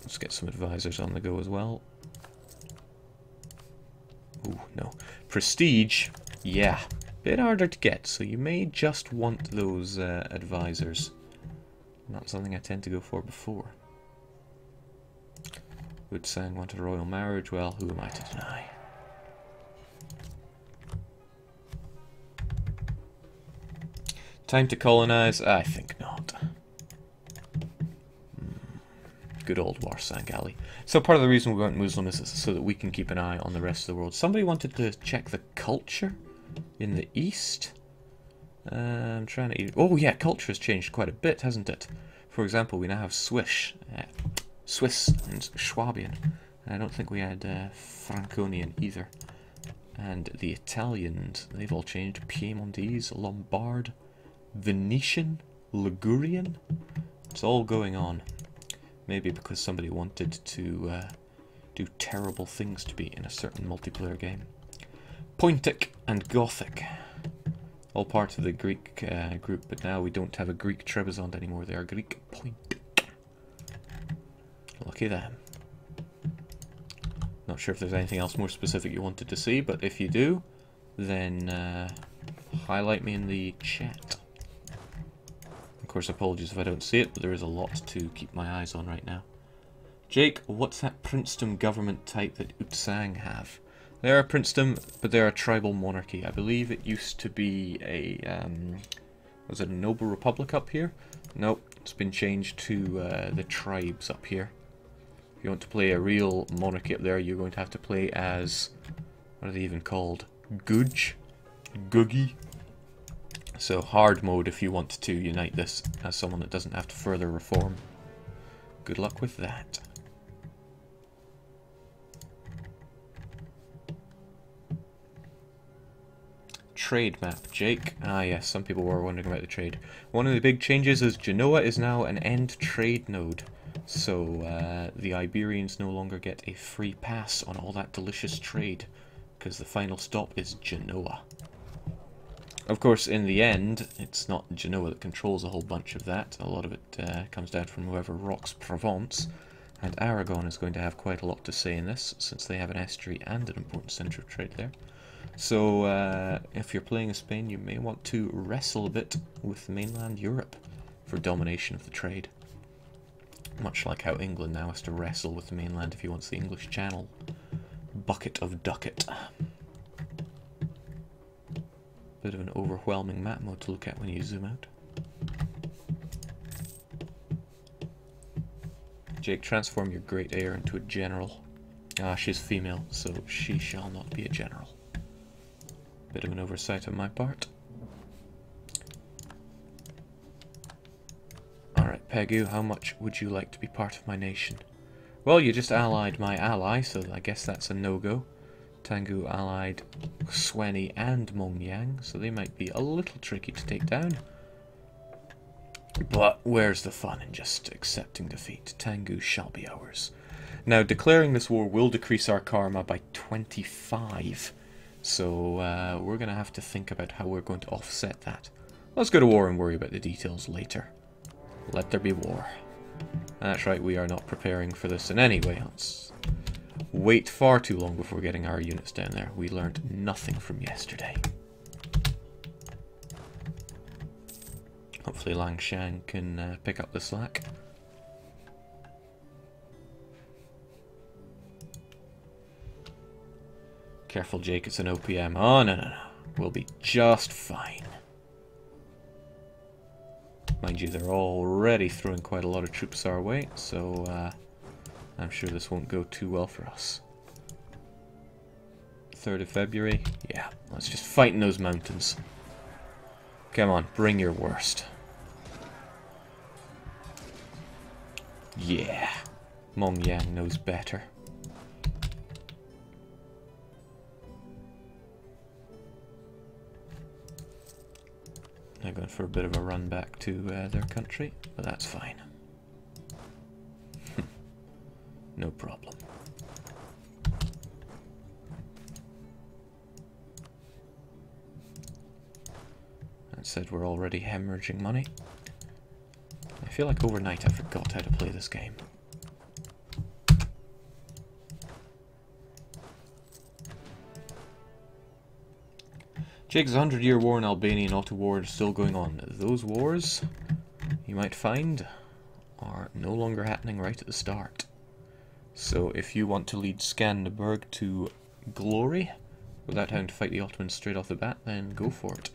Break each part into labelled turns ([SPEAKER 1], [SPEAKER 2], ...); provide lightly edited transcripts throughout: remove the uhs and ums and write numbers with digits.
[SPEAKER 1] Let's get some advisors on the go as well. Ooh, no. Prestige, yeah, bit harder to get, so you may just want those advisors. Not something I tend to go for before. Would Sang want a royal marriage? Well, who am I to deny? Time to colonize? I think not. Good old Warsangali. So part of the reason we went Muslim is so that we can keep an eye on the rest of the world. Somebody wanted to check the culture in the east. I'm trying to... Oh yeah, culture has changed quite a bit, hasn't it? For example, we now have Swiss and Swabian. And I don't think we had Franconian either. And the Italians, they've all changed. Piemontese, Lombard, Venetian, Ligurian. It's all going on. Maybe because somebody wanted to do terrible things to be in a certain multiplayer game. Pointic and Gothic. All part of the Greek group, but now we don't have a Greek Trebizond anymore. They are Greek Pointic. Lucky them. Not sure if there's anything else more specific you wanted to see, but if you do, then highlight me in the chat. Of course, apologies if I don't see it, but there is a lot to keep my eyes on right now. Jake, what's that princedom government type that Utsang have? They're a princedom, but they're a tribal monarchy. I believe it used to be a, was it a noble republic up here? Nope, it's been changed to the tribes up here. If you want to play a real monarchy up there, you're going to have to play as, what are they even called? Guj? Googie? So hard mode if you want to unite this as someone that doesn't have to further reform. Good luck with that. Trade map, Jake. Ah yes, some people were wondering about the trade. One of the big changes is Genoa is now an end trade node. So the Iberians no longer get a free pass on all that delicious trade, because the final stop is Genoa. Of course, in the end, it's not Genoa that controls a whole bunch of that. A lot of it comes down from whoever rocks Provence, and Aragon is going to have quite a lot to say in this, since they have an estuary and an important centre of trade there. So, if you're playing as Spain, you may want to wrestle a bit with mainland Europe for domination of the trade. Much like how England now has to wrestle with the mainland if he wants the English Channel. Bucket of ducat. Bit of an overwhelming map mode to look at when you zoom out. Jake, transform your great heir into a general. Ah, she's female, so she shall not be a general. Bit of an oversight on my part. Alright, Pegu, how much would you like to be part of my nation? Well, you just allied my ally, so I guess that's a no-go. Tangu allied Sweni and Mongyang, so they might be a little tricky to take down. But where's the fun in just accepting defeat? Tangu shall be ours. Now, declaring this war will decrease our karma by 25. So we're going to have to think about how we're going to offset that. Let's go to war and worry about the details later. Let there be war. That's right, we are not preparing for this in any way. Let's wait far too long before getting our units down there. We learned nothing from yesterday. Hopefully Langshan can pick up the slack. Careful, Jake, it's an OPM. Oh, no, no, no. We'll be just fine. Mind you, they're already throwing quite a lot of troops our way, so I'm sure this won't go too well for us. 3rd of February? Yeah, let's just fight in those mountains. Come on, bring your worst. Yeah, Mongyang knows better. They're going for a bit of a run back to their country, but that's fine. No problem. That said, we're already hemorrhaging money. I feel like overnight I forgot how to play this game. Jake's 100-year war in Albania and Otto War are still going on. Those wars, you might find, are no longer happening right at the start. So if you want to lead Skanderberg to glory without having to fight the Ottomans straight off the bat, then go for it.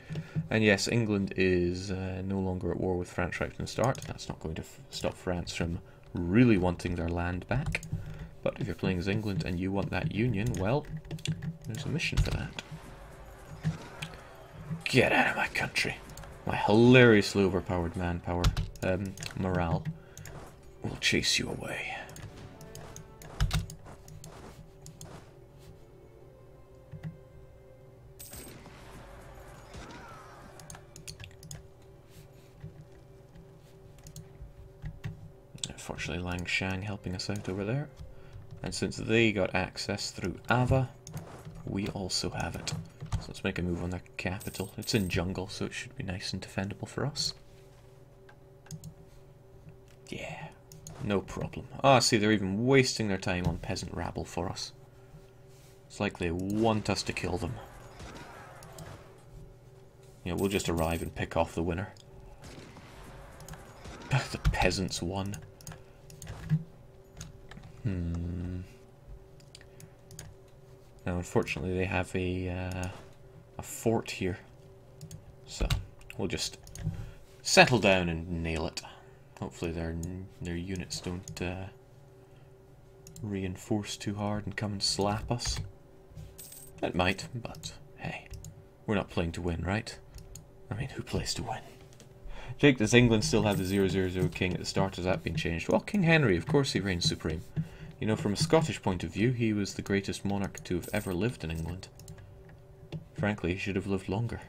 [SPEAKER 1] And yes, England is no longer at war with France right from the start. That's not going to stop France from really wanting their land back. But if you're playing as England and you want that union, well, there's a mission for that. Get out of my country. My hilariously overpowered manpower, morale, will chase you away. Unfortunately, Langshang helping us out over there. And since they got access through Ava, we also have it. So let's make a move on their capital. It's in jungle, so it should be nice and defendable for us. Yeah, no problem. Ah, see, they're even wasting their time on peasant rabble for us. It's like they want us to kill them. You know, we'll just arrive and pick off the winner. The peasants won. Now, unfortunately, they have a fort here, so we'll just settle down and nail it. Hopefully, their units don't reinforce too hard and come and slap us. It might, but hey, we're not playing to win, right? I mean, who plays to win? Jake, does England still have the 000 king at the start? Has that been changed? Well, King Henry, of course, he reigns supreme. You know, from a Scottish point of view, he was the greatest monarch to have ever lived in England. Frankly, he should have lived longer.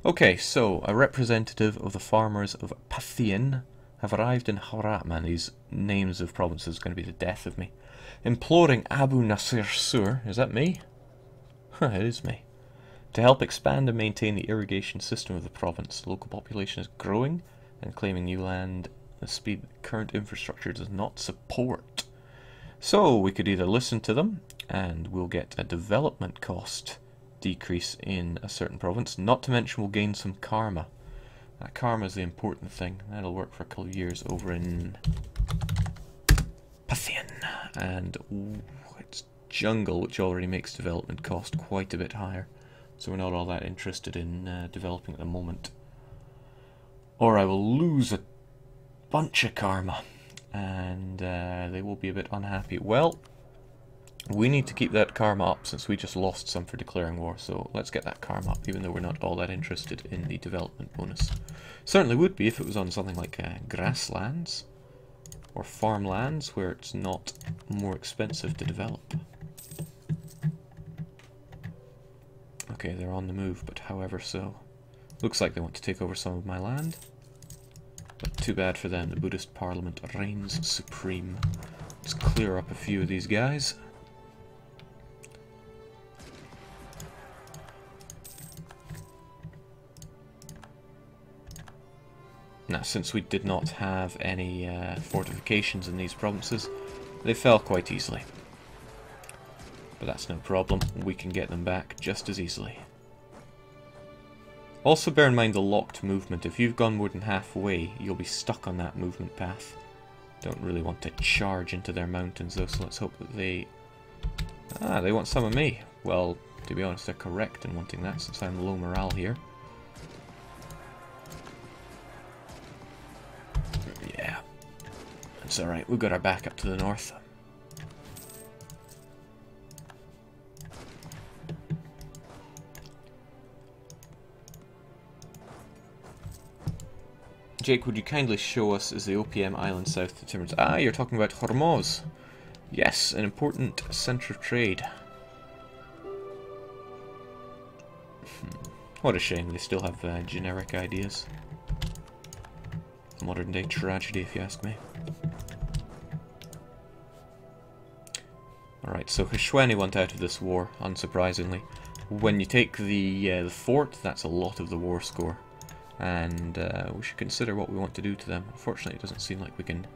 [SPEAKER 1] Okay, so a representative of the farmers of Pathian have arrived in Harat. Man, these names of provinces are going to be the death of me. Imploring Abu Nasir Sur, is that me? It is me. To help expand and maintain the irrigation system of the province. The local population is growing and claiming new land at a speed that current infrastructure does not support. So we could either listen to them and we'll get a development cost decrease in a certain province, not to mention we'll gain some karma. Karma is the important thing. That'll work for a couple of years over in Pathian. And it's jungle, which already makes development cost quite a bit higher. So we're not all that interested in developing at the moment. Or I will lose a bunch of karma, and they will be a bit unhappy. Well, we need to keep that karma up since we just lost some for declaring war, so let's get that karma up, even though we're not all that interested in the development bonus. Certainly would be if it was on something like grasslands or farmlands where it's not more expensive to develop. Okay, they're on the move, but however so. Looks like they want to take over some of my land. But too bad for them, the Buddhist parliament reigns supreme. Let's clear up a few of these guys. Now, since we did not have any fortifications in these provinces, they fell quite easily. But that's no problem, we can get them back just as easily. Also bear in mind the locked movement. If you've gone more than halfway, you'll be stuck on that movement path. Don't really want to charge into their mountains though, so let's hope that they... Ah, they want some of me. Well, to be honest, they're correct in wanting that since I'm low morale here. Yeah, that's alright, we've got our back up to the north. Jake, would you kindly show us is the OPM island south to Timbers? Ah, you're talking about Hormuz. Yes, an important centre of trade. What a shame, they still have generic ideas. Modern day tragedy, if you ask me. Alright, so Hishwani want out of this war, unsurprisingly. When you take the fort, that's a lot of the war score. And we should consider what we want to do to them. Unfortunately, it doesn't seem like we can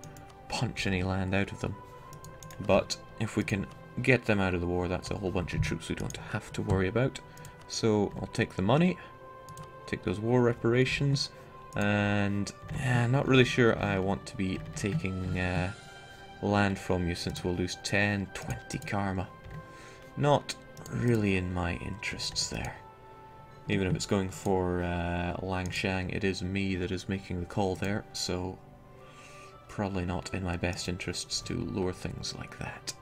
[SPEAKER 1] punch any land out of them. But if we can get them out of the war. That's a whole bunch of troops we don't have to worry about. So I'll take the money, take those war reparations, and not really sure I want to be taking land from you, since we'll lose 10, 20 karma. Not really in my interests there. Even if it's going for Langshang, it is me that is making the call there, so probably not in my best interests to lower things like that.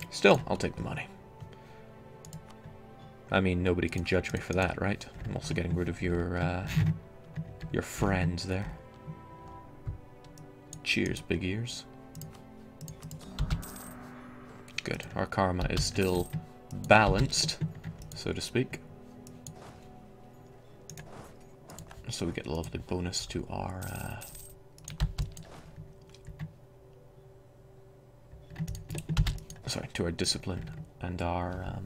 [SPEAKER 1] Still, I'll take the money. I mean, nobody can judge me for that, right? I'm also getting rid of your friends there. Cheers, big ears. Good. Our karma is still balanced, so to speak. So we get a lovely bonus to our to our discipline and our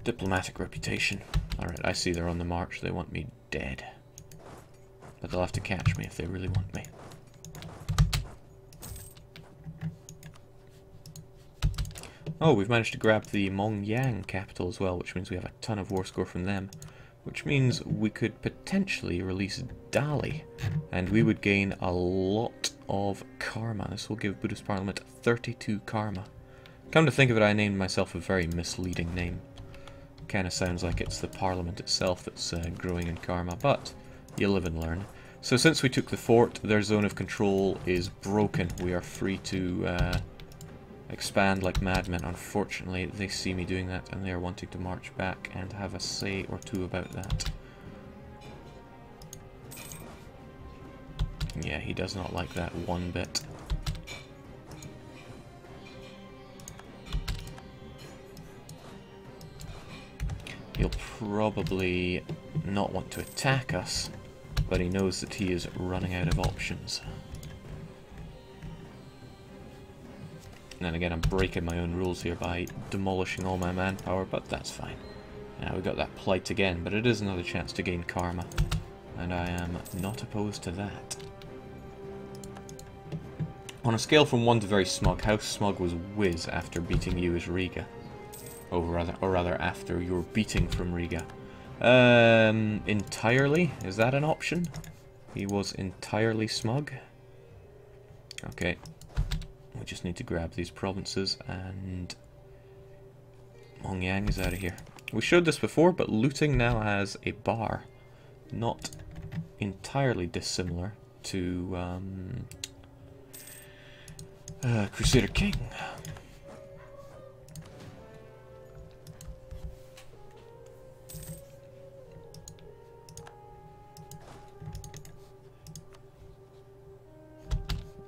[SPEAKER 1] diplomatic reputation. Alright, I see they're on the march. They want me dead. But they'll have to catch me if they really want me. Oh, we've managed to grab the Mongyang capital as well, which means we have a ton of war score from them. Which means we could potentially release Dali, and we would gain a lot of karma. This will give Buddhist Parliament 32 karma. Come to think of it, I named myself a very misleading name. Kind of sounds like it's the Parliament itself that's growing in karma, but you live and learn. So since we took the fort, their zone of control is broken. We are free to expand like madmen. Unfortunately, they see me doing that and they are wanting to march back and have a say or two about that. Yeah, he does not like that one bit. He'll probably not want to attack us, but he knows that he is running out of options. And then again, I'm breaking my own rules here by demolishing all my manpower, but that's fine. Now we got that plight again, but it is another chance to gain karma, and I am not opposed to that. On a scale from 1 to very smug, how smug was Wiz after beating you as Riga? Or rather after your beating from Riga? Entirely? Is that an option? He was entirely smug? Okay. We just need to grab these provinces, and Mongyang is out of here. We showed this before, but looting now has a bar. Not entirely dissimilar to Crusader King.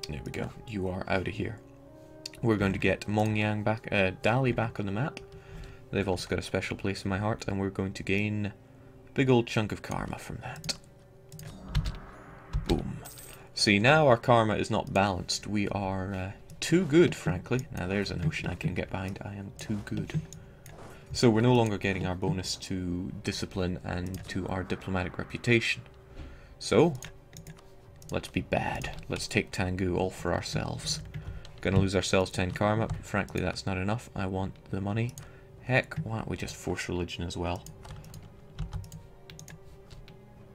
[SPEAKER 1] There we go. You are out of here. We're going to get Mongyang back, Dali back on the map. They've also got a special place in my heart, and we're going to gain a big old chunk of karma from that. Boom. See, now our karma is not balanced. We are too good, frankly. Now there's a notion I can get behind. I am too good. So we're no longer getting our bonus to discipline and to our diplomatic reputation. So let's be bad. Let's take Tangu all for ourselves. Gonna lose ourselves 10 karma, but frankly that's not enough. I want the money. Heck, why don't we just force religion as well?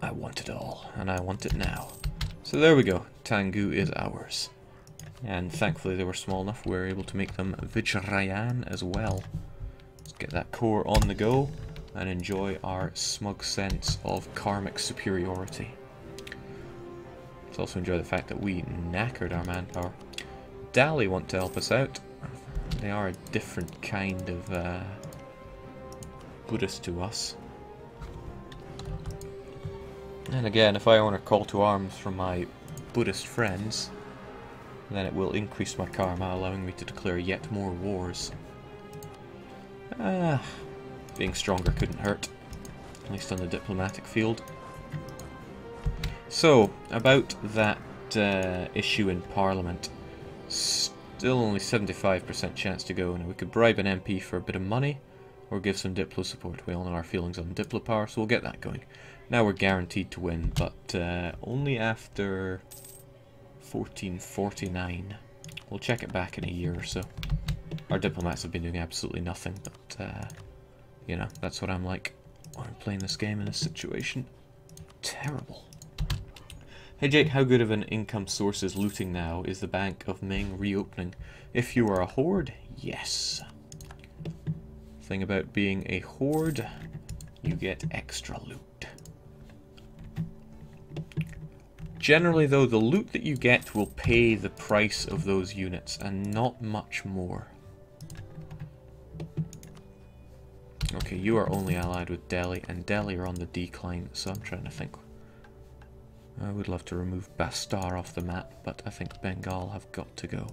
[SPEAKER 1] I want it all, and I want it now. So there we go. Tangu is ours. And thankfully they were small enough we were able to make them Vijrayan as well. Let's get that core on the go and enjoy our smug sense of karmic superiority. Let's also enjoy the fact that we knackered our manpower. Dali want to help us out. They are a different kind of Buddhist to us. And again, if I earn a call to arms from my Buddhist friends, then it will increase my karma, allowing me to declare yet more wars. Being stronger couldn't hurt, at least on the diplomatic field. So, about that issue in Parliament, still only 75% chance to go. Now we could bribe an MP for a bit of money, or give some Diplo support. We all know our feelings on Diplo power, so we'll get that going. Now we're guaranteed to win, but only after 1449. We'll check it back in a year or so. Our diplomats have been doing absolutely nothing, but, you know, that's what I'm like when I'm playing this game in this situation. Terrible. Hey Jake, how good of an income source is looting now? Is the Bank of Ming reopening? If you are a horde, yes. Thing about being a horde, you get extra loot. Generally though, the loot that you get will pay the price of those units, and not much more. Okay, you are only allied with Delhi, and Delhi are on the decline, so I'm trying to think. I would love to remove Bastar off the map, but I think Bengal have got to go.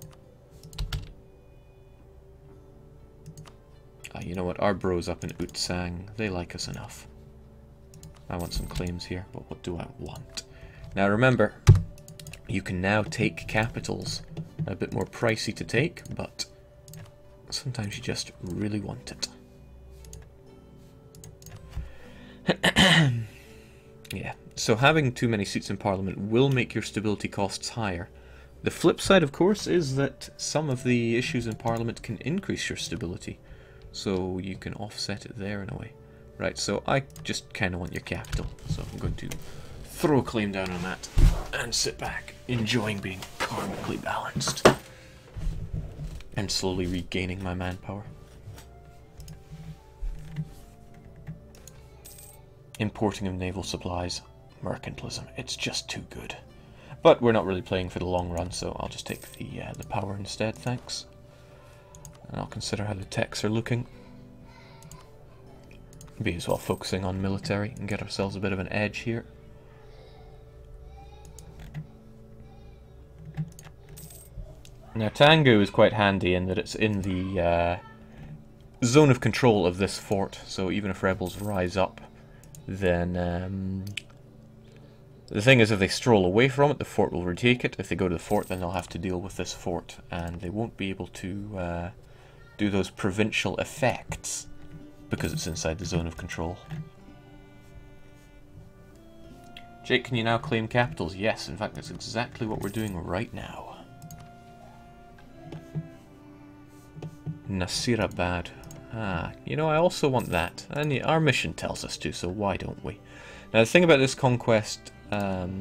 [SPEAKER 1] You know what, our bros up in Utsang, they like us enough. I want some claims here, but what do I want? Now remember, you can now take capitals. A bit more pricey to take, but sometimes you just really want it. Yeah, so having too many seats in Parliament will make your stability costs higher. The flip side, of course, is that some of the issues in Parliament can increase your stability. So you can offset it there in a way. Right, so I just kind of want your capital, so I'm going to throw a claim down on that and sit back, enjoying being karmically balanced and slowly regaining my manpower. Importing of naval supplies, mercantilism, it's just too good. But we're not really playing for the long run, so I'll just take the power instead, thanks. And I'll consider how the techs are looking. Be as well focusing on military and get ourselves a bit of an edge here. Now Tangu is quite handy in that it's in the zone of control of this fort, so even if rebels rise up, then the thing is, if they stroll away from it, the fort will retake it. If they go to the fort, then they'll have to deal with this fort, and they won't be able to do those provincial effects because it's inside the zone of control. Jake, can you now claim capitals? Yes, in fact that's exactly what we're doing right now. Nasirabad. Ah, you know, I also want that. And our mission tells us to, so why don't we? Now the thing about this conquest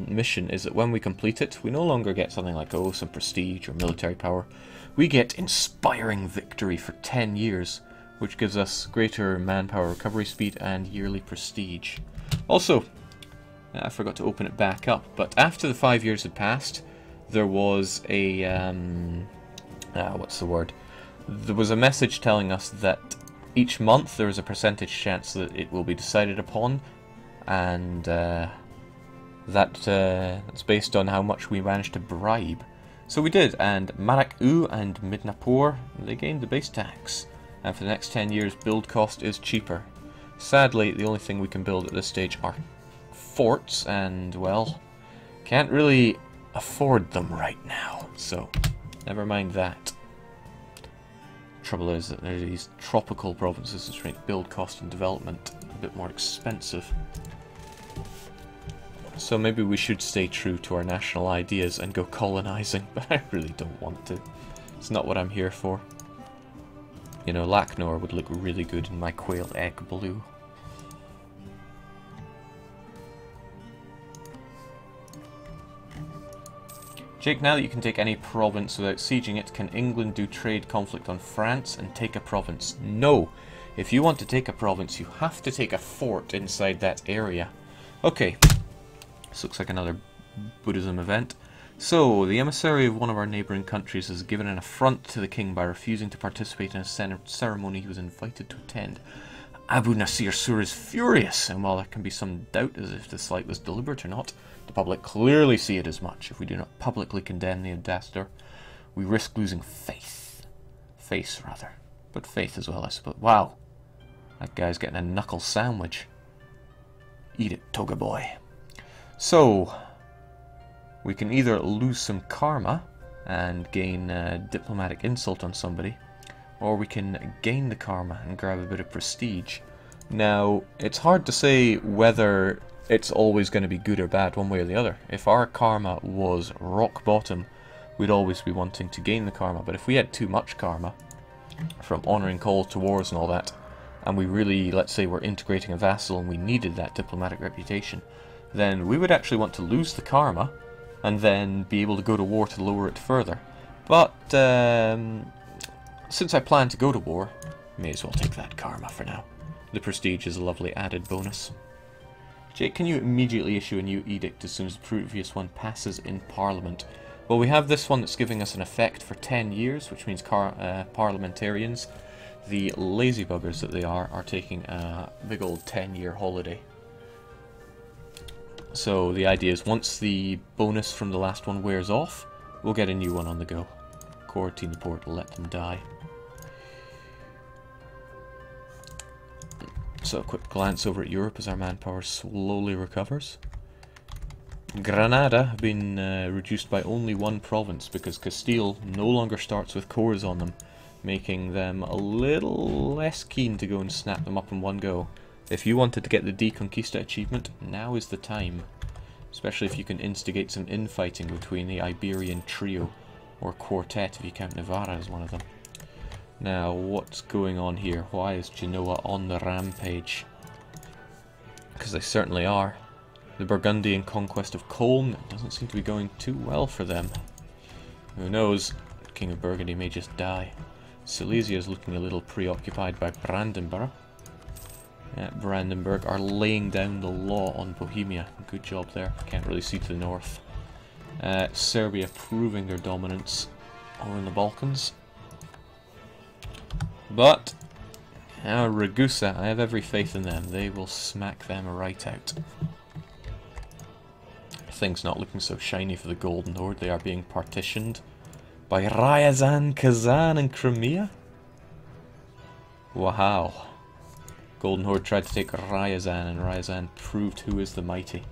[SPEAKER 1] mission is that when we complete it, we no longer get something like, oh, some prestige or military power. We get inspiring victory for 10 years, which gives us greater manpower recovery speed and yearly prestige. Also, I forgot to open it back up, but after the 5 years had passed, there was a, what's the word? There was a message telling us that each month there is a percentage chance that it will be decided upon, and that's based on how much we managed to bribe. So we did, and Marak-U and Midnapur, they gained the base tax, and for the next 10 years build cost is cheaper. Sadly, the only thing we can build at this stage are forts, and, well, can't really afford them right now, so never mind that. Trouble is that there are these tropical provinces which make build cost and development a bit more expensive. So maybe we should stay true to our national ideas and go colonizing, but I really don't want to. It's not what I'm here for. You know, Laknor would look really good in my quail egg blue. Jake, now that you can take any province without sieging it, can England do trade conflict on France and take a province? No! If you want to take a province, you have to take a fort inside that area. Okay. This looks like another Buddhism event. So, the emissary of one of our neighbouring countries has given an affront to the king by refusing to participate in a ceremony he was invited to attend. Abu Nasir Sur is furious, and while there can be some doubt as if the slight was deliberate or not, the public clearly see it as much. If we do not publicly condemn the ambassador, we risk losing faith. Face, rather. But faith as well, I suppose. Wow. That guy's getting a knuckle sandwich. Eat it, Toga boy. So, we can either lose some karma and gain diplomatic insult on somebody, or we can gain the karma and grab a bit of prestige. Now, it's hard to say whether it's always going to be good or bad one way or the other. If our karma was rock bottom, we'd always be wanting to gain the karma. But if we had too much karma from honouring calls to wars and all that, and we really, let's say, were integrating a vassal and we needed that diplomatic reputation, then we would actually want to lose the karma and then be able to go to war to lower it further. But since I plan to go to war, may as well take that karma for now. The prestige is a lovely added bonus. Jake, can you immediately issue a new edict as soon as the previous one passes in Parliament? Well, we have this one that's giving us an effect for 10 years, which means parliamentarians, the lazy buggers that they are taking a big old 10-year holiday. So the idea is once the bonus from the last one wears off, we'll get a new one on the go. Quarantine the port, let them die. So a quick glance over at Europe as our manpower slowly recovers. Granada have been reduced by only one province because Castile no longer starts with cores on them, making them a little less keen to go and snap them up in one go. If you wanted to get the Deconquista achievement, now is the time. Especially if you can instigate some infighting between the Iberian trio, or quartet if you count Navarra as one of them. Now, what's going on here? Why is Genoa on the rampage? Because they certainly are. The Burgundian conquest of Cologne doesn't seem to be going too well for them. Who knows? King of Burgundy may just die. Silesia is looking a little preoccupied by Brandenburg. Brandenburg are laying down the law on Bohemia. Good job there. Can't really see to the north. Serbia proving their dominance over in the Balkans. But Ragusa, I have every faith in them. They will smack them right out. Things not looking so shiny for the Golden Horde. They are being partitioned by Ryazan, Kazan, and Crimea. Wow. Golden Horde tried to take Ryazan, and Ryazan proved who is the mighty.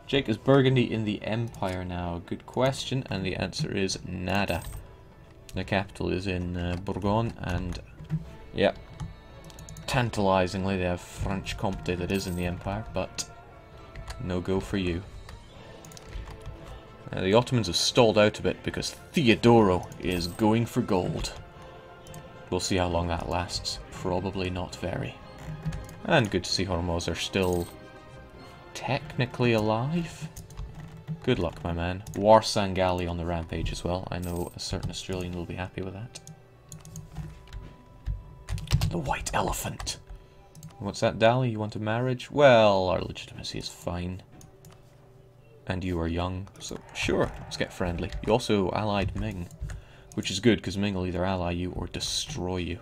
[SPEAKER 1] Jake, is Burgundy in the Empire now? Good question, and the answer is nada. The capital is in Bourgogne, and yeah, tantalizingly they have Franche-Comté that is in the Empire, but no go for you. The Ottomans have stalled out a bit because Theodoro is going for gold. We'll see how long that lasts. Probably not very. And good to see Hormuz are still technically alive. Good luck, my man. Warsangali on the rampage as well. I know a certain Australian will be happy with that. The white elephant. What's that, Dali? You want a marriage? Well, our legitimacy is fine. And you are young, so sure, let's get friendly. You also allied Ming, which is good because Ming will either ally you or destroy you.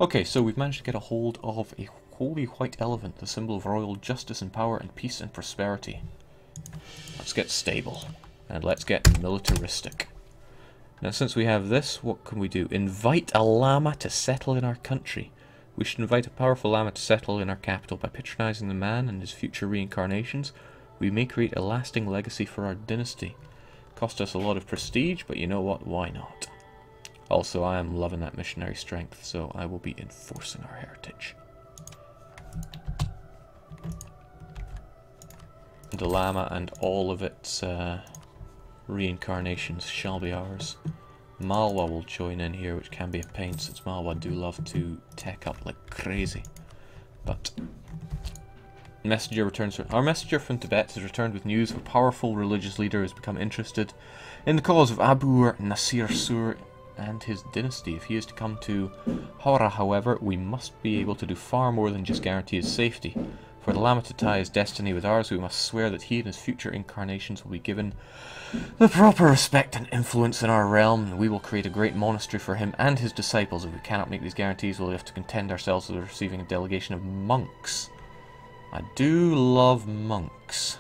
[SPEAKER 1] Okay, so we've managed to get a hold of a holy white elephant, the symbol of royal justice and power and peace and prosperity. Let's get stable, and let's get militaristic. Now, since we have this, what can we do? Invite a Lama to settle in our country. We should invite a powerful Lama to settle in our capital. By patronizing the man and his future reincarnations, we may create a lasting legacy for our dynasty. Cost us a lot of prestige, but you know what? Why not? Also, I am loving that missionary strength, so I will be enforcing our heritage. The Lama and all of its reincarnations shall be ours. Malwa will join in here, which can be a pain since Malwa do love to tech up like crazy. But messenger returns. Our messenger from Tibet has returned with news of a powerful religious leader who has become interested in the cause of Abu Nasir Sur and his dynasty. If he is to come to Hawra, however, we must be able to do far more than just guarantee his safety. For the Lama to tie his destiny with ours, we must swear that he and his future incarnations will be given the proper respect and influence in our realm, and we will create a great monastery for him and his disciples. If we cannot make these guarantees, we'll have to contend ourselves with receiving a delegation of monks. I do love monks.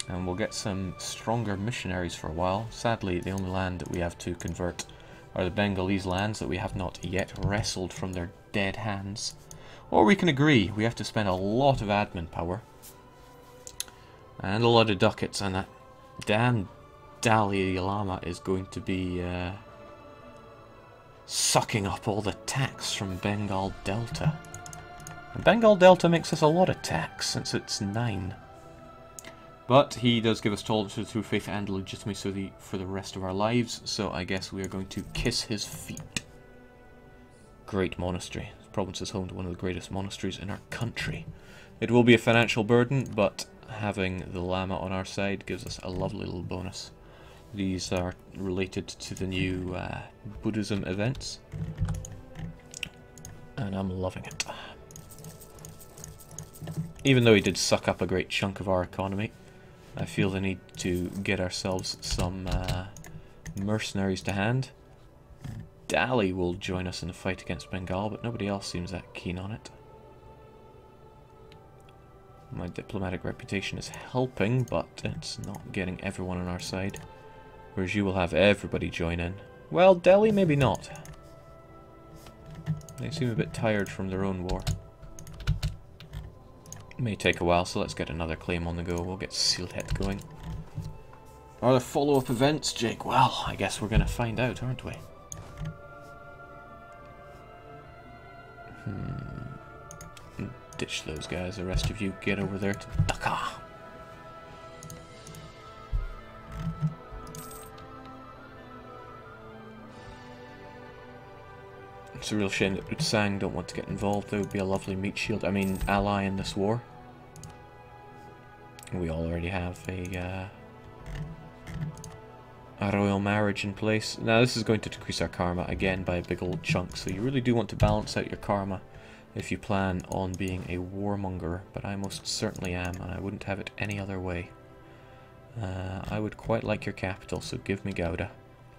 [SPEAKER 1] And we'll get some stronger missionaries for a while. Sadly, the only land that we have to convert are the Bengalese lands that we have not yet wrestled from their dead hands. Or we can agree, we have to spend a lot of admin power. And a lot of ducats, and that damn Dalai Lama is going to be sucking up all the tax from Bengal Delta. And Bengal Delta makes us a lot of tax, since it's 9. But he does give us tolerance through faith and legitimacy for the rest of our lives, so I guess we are going to kiss his feet. Great monastery. This province is home to one of the greatest monasteries in our country. It will be a financial burden, but having the Lama on our side gives us a lovely little bonus. These are related to the new Buddhism events, and I'm loving it. Even though he did suck up a great chunk of our economy, I feel the need to get ourselves some mercenaries to hand. Dali will join us in the fight against Bengal, but nobody else seems that keen on it. My diplomatic reputation is helping, but it's not getting everyone on our side. Whereas you will have everybody join in. Well, Delhi, maybe not. They seem a bit tired from their own war. May take a while, so let's get another claim on the go. We'll get Sylhet going. Are there follow-up events, Jake? Well, I guess we're going to find out, aren't we? Ditch those guys. The rest of you get over there to Dhaka. It's a real shame that Utsang don't want to get involved. That would be a lovely meat shield. I mean, ally in this war. We already have a royal marriage in place. Now, this is going to decrease our karma again by a big old chunk, so you really do want to balance out your karma if you plan on being a warmonger, but I most certainly am, and I wouldn't have it any other way. I would quite like your capital, so give me Gouda,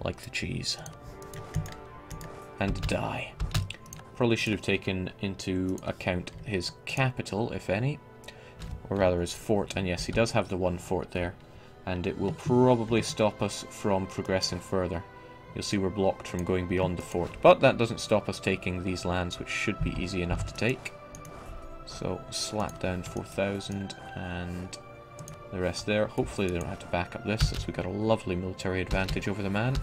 [SPEAKER 1] like the cheese. And die. Probably should have taken into account his capital, if any, or rather his fort, and yes, he does have the one fort there, and it will probably stop us from progressing further. You'll see we're blocked from going beyond the fort, but that doesn't stop us taking these lands, which should be easy enough to take. So slap down 4,000 and the rest there. Hopefully they don't have to back up this, since we got a lovely military advantage over the man.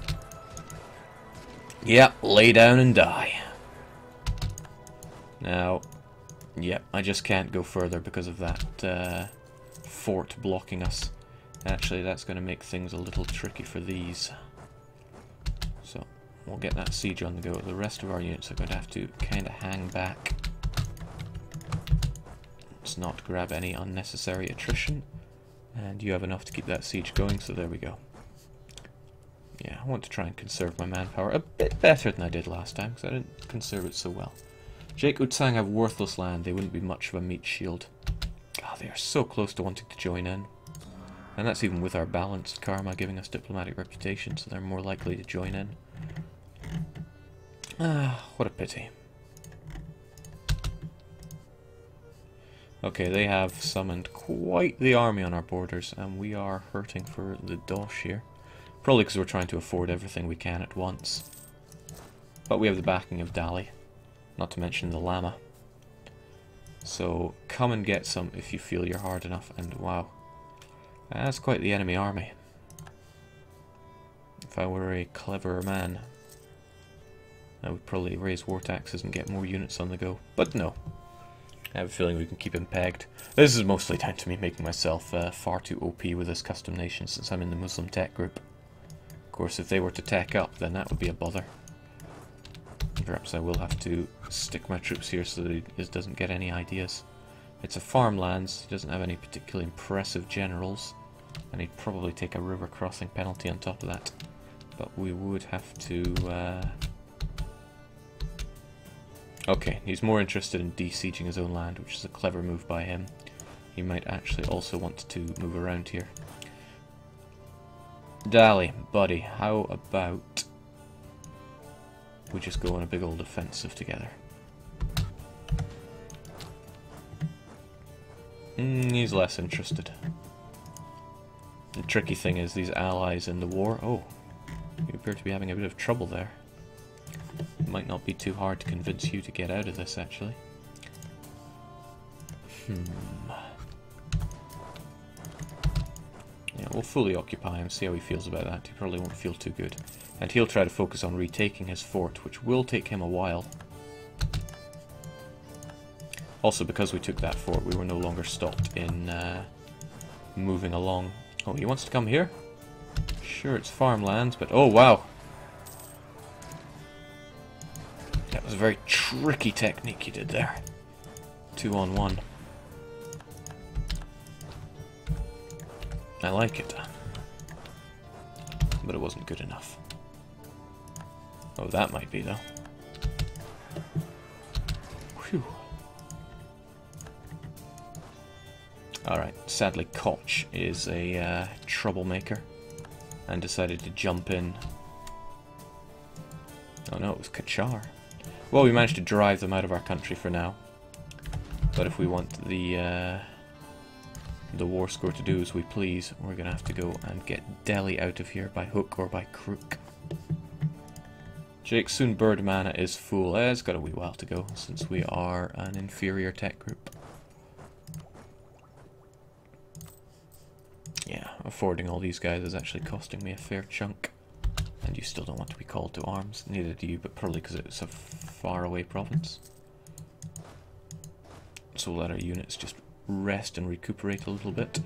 [SPEAKER 1] Yep, lay down and die. Now, yep, I just can't go further because of that fort blocking us. Actually, that's going to make things a little tricky for these. So, we'll get that siege on the go. The rest of our units are going to have to kind of hang back. Let's not grab any unnecessary attrition. And you have enough to keep that siege going, so there we go. Yeah, I want to try and conserve my manpower a bit better than I did last time, because I didn't conserve it so well. Jake Utsang have worthless land. They wouldn't be much of a meat shield. God, they are so close to wanting to join in. And that's even with our balanced karma giving us diplomatic reputation, so they're more likely to join in. Ah, what a pity. Okay, they have summoned quite the army on our borders, and we are hurting for the dosh here. Probably because we're trying to afford everything we can at once. But we have the backing of Dali, not to mention the Lama. So come and get some if you feel you're hard enough, and wow. That's quite the enemy army. If I were a cleverer man, I would probably raise war taxes and get more units on the go. But no. I have a feeling we can keep him pegged. This is mostly down to me making myself far too OP with this custom nation since I'm in the Muslim tech group. Of course, if they were to tech up, then that would be a bother. Perhaps I will have to stick my troops here so that he doesn't get any ideas. It's a farmlands, he doesn't have any particularly impressive generals, and he'd probably take a river crossing penalty on top of that. But we would have to... Okay, he's more interested in de-sieging his own land, which is a clever move by him. He might actually also want to move around here. Dali, buddy, how about we just go on a big old offensive together? He's less interested. The tricky thing is these allies in the war. Oh, you appear to be having a bit of trouble there. It might not be too hard to convince you to get out of this, actually. Yeah, we'll fully occupy him, see how he feels about that. He probably won't feel too good. And he'll try to focus on retaking his fort, which will take him a while. Also, because we took that fort, we were no longer stopped in moving along. Oh, he wants to come here? Sure, it's farmlands, but oh wow! That was a very tricky technique you did there. 2-on-1. I like it. But it wasn't good enough. Oh, that might be, though. Whew. Alright, sadly Koch is a troublemaker and decided to jump in. Oh no, it was Kachar. Well, we managed to drive them out of our country for now. But if we want the war score to do as we please, we're going to have to go and get Delhi out of here by hook or by crook. Jake, soon bird mana is full. It's got a wee while to go since we are an inferior tech group. Yeah, affording all these guys is actually costing me a fair chunk. And you still don't want to be called to arms. Neither do you, but probably because it's a faraway province. So we'll let our units just rest and recuperate a little bit.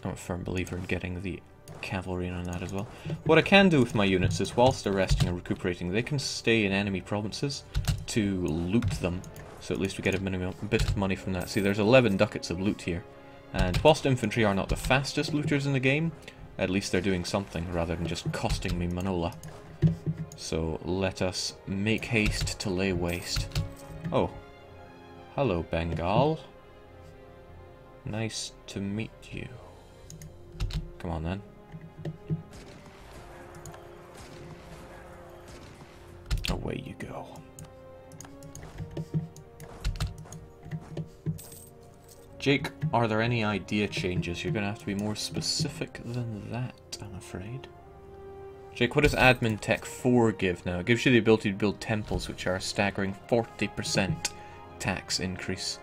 [SPEAKER 1] I'm a firm believer in getting the cavalry in on that as well. What I can do with my units is, whilst they're resting and recuperating, they can stay in enemy provinces to loot them, so at least we get a bit of money from that. See, there's 11 ducats of loot here, and whilst infantry are not the fastest looters in the game, at least they're doing something rather than just costing me Manola. So let us make haste to lay waste. Oh, hello Bengal. Nice to meet you. Come on then. Away you go. Jake, are there any idea changes? You're going to have to be more specific than that, I'm afraid. Jake, what does Admin Tech 4 give now? It gives you the ability to build temples, which are a staggering 40% tax increase.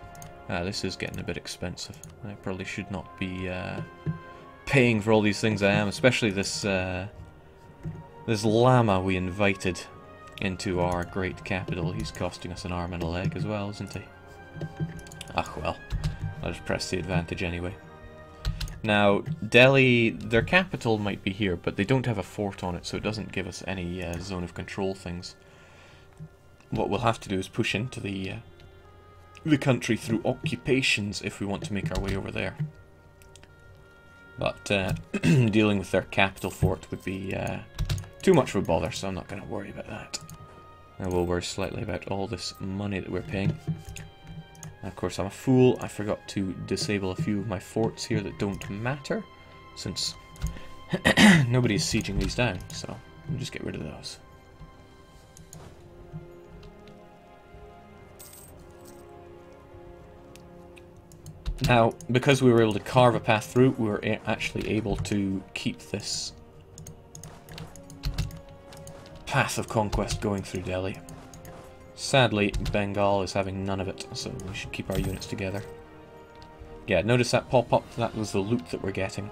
[SPEAKER 1] This is getting a bit expensive. I probably should not be paying for all these things I am, especially this this llama we invited into our great capital. He's costing us an arm and a leg as well, isn't he? Ah, well. I'll just press the advantage anyway. Now, Delhi, their capital might be here, but they don't have a fort on it, so it doesn't give us any zone of control things. What we'll have to do is push into the country through occupations if we want to make our way over there. But dealing with their capital fort would be too much of a bother, so I'm not going to worry about that. I will worry slightly about all this money that we're paying. Of course, I'm a fool. I forgot to disable a few of my forts here that don't matter, since nobody's sieging these down, so we'll just get rid of those. Now, because we were able to carve a path through, we were actually able to keep this path of conquest going through Delhi. Sadly, Bengal is having none of it, so we should keep our units together. Yeah, notice that pop-up? That was the loot that we're getting,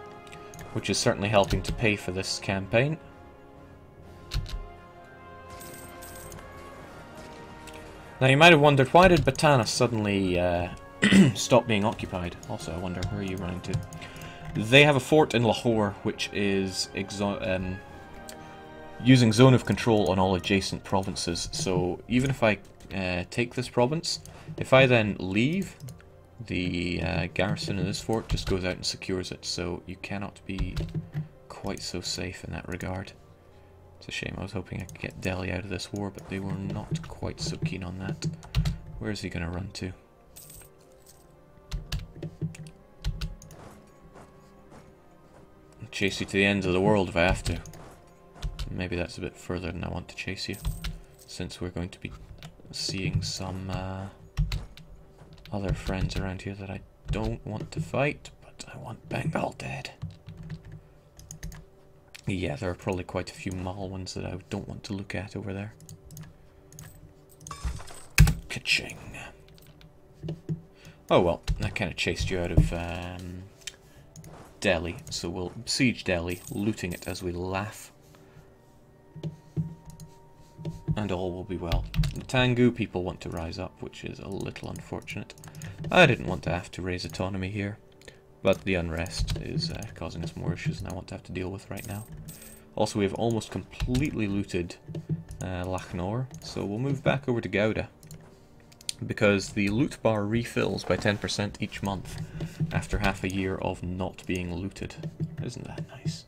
[SPEAKER 1] which is certainly helping to pay for this campaign. Now, you might have wondered, why did Batana suddenly stop being occupied? Also, I wonder, where are you running to? They have a fort in Lahore, which is using zone of control on all adjacent provinces. So even if I take this province, if I then leave, the garrison in this fort just goes out and secures it. So you cannot be quite so safe in that regard. It's a shame. I was hoping I could get Delhi out of this war, but they were not quite so keen on that. Where is he going to run to? I'll chase you to the ends of the world if I have to. Maybe that's a bit further than I want to chase you, since we're going to be seeing some other friends around here that I don't want to fight, but I want Bengal dead. Yeah, there are probably quite a few Mal ones that I don't want to look at over there. Ka-ching. Oh well, that kind of chased you out of Delhi, so we'll siege Delhi, looting it as we laugh. and all will be well. The Tengu people want to rise up, which is a little unfortunate. I didn't want to have to raise autonomy here, but the unrest is causing us more issues than I want to have to deal with right now. Also, we have almost completely looted Lachnor, so we'll move back over to Gouda, because the loot bar refills by 10% each month after half a year of not being looted. Isn't that nice?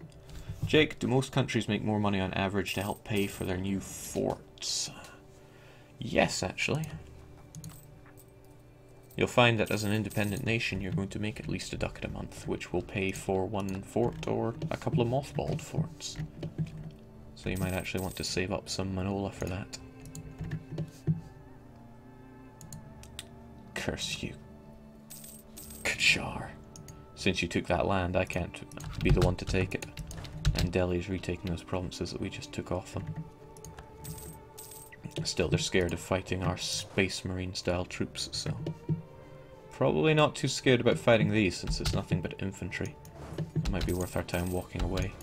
[SPEAKER 1] Jake, do most countries make more money on average to help pay for their new forts? Yes, actually. You'll find that as an independent nation, you're going to make at least $1 a month, which will pay for one fort or a couple of mothballed forts. So you might actually want to save up some manola for that. Curse you, Kachar. Since you took that land, I can't be the one to take it. And Delhi is retaking those provinces that we just took off them. Still, they're scared of fighting our Space Marine style troops, so... probably not too scared about fighting these, since it's nothing but infantry. It might be worth our time walking away.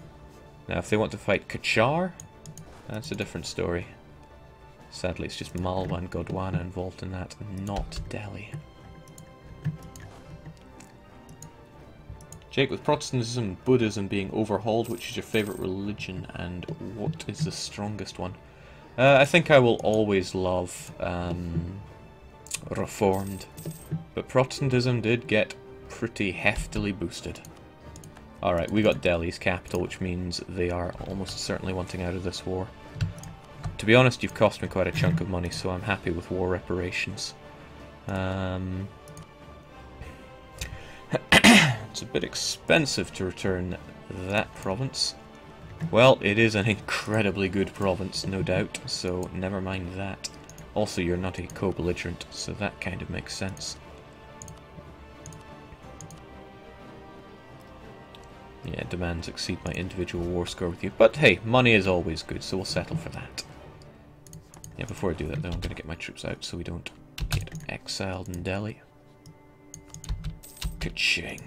[SPEAKER 1] Now, if they want to fight Kachar, that's a different story. Sadly, it's just Malwa and Gondwana involved in that, not Delhi. Jake, with Protestantism and Buddhism being overhauled, which is your favourite religion, and what is the strongest one? I think I will always love Reformed, but Protestantism did get pretty heftily boosted. Alright, we got Delhi's capital, which means they are almost certainly wanting out of this war. To be honest, you've cost me quite a chunk of money, so I'm happy with war reparations. It's a bit expensive to return that province. Well, it is an incredibly good province, no doubt, so never mind that. Also, you're not a co-belligerent, so that kind of makes sense. Yeah, demands exceed my individual war score with you, but hey, money is always good, so we'll settle for that. Yeah, before I do that though, I'm going to get my troops out so we don't get exiled in Delhi. Ka-ching.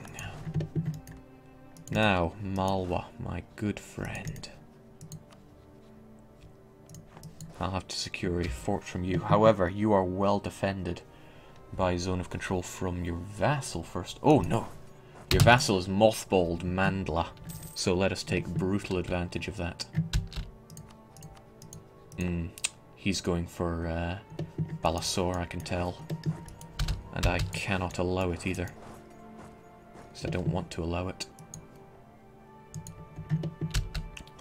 [SPEAKER 1] Now, Malwa, my good friend. I'll have to secure a fort from you. However, you are well defended by zone of control from your vassal first. Oh no! Your vassal is mothballed Mandla, so let us take brutal advantage of that. He's going for Balasore, I can tell. And I cannot allow it either. Because I don't want to allow it.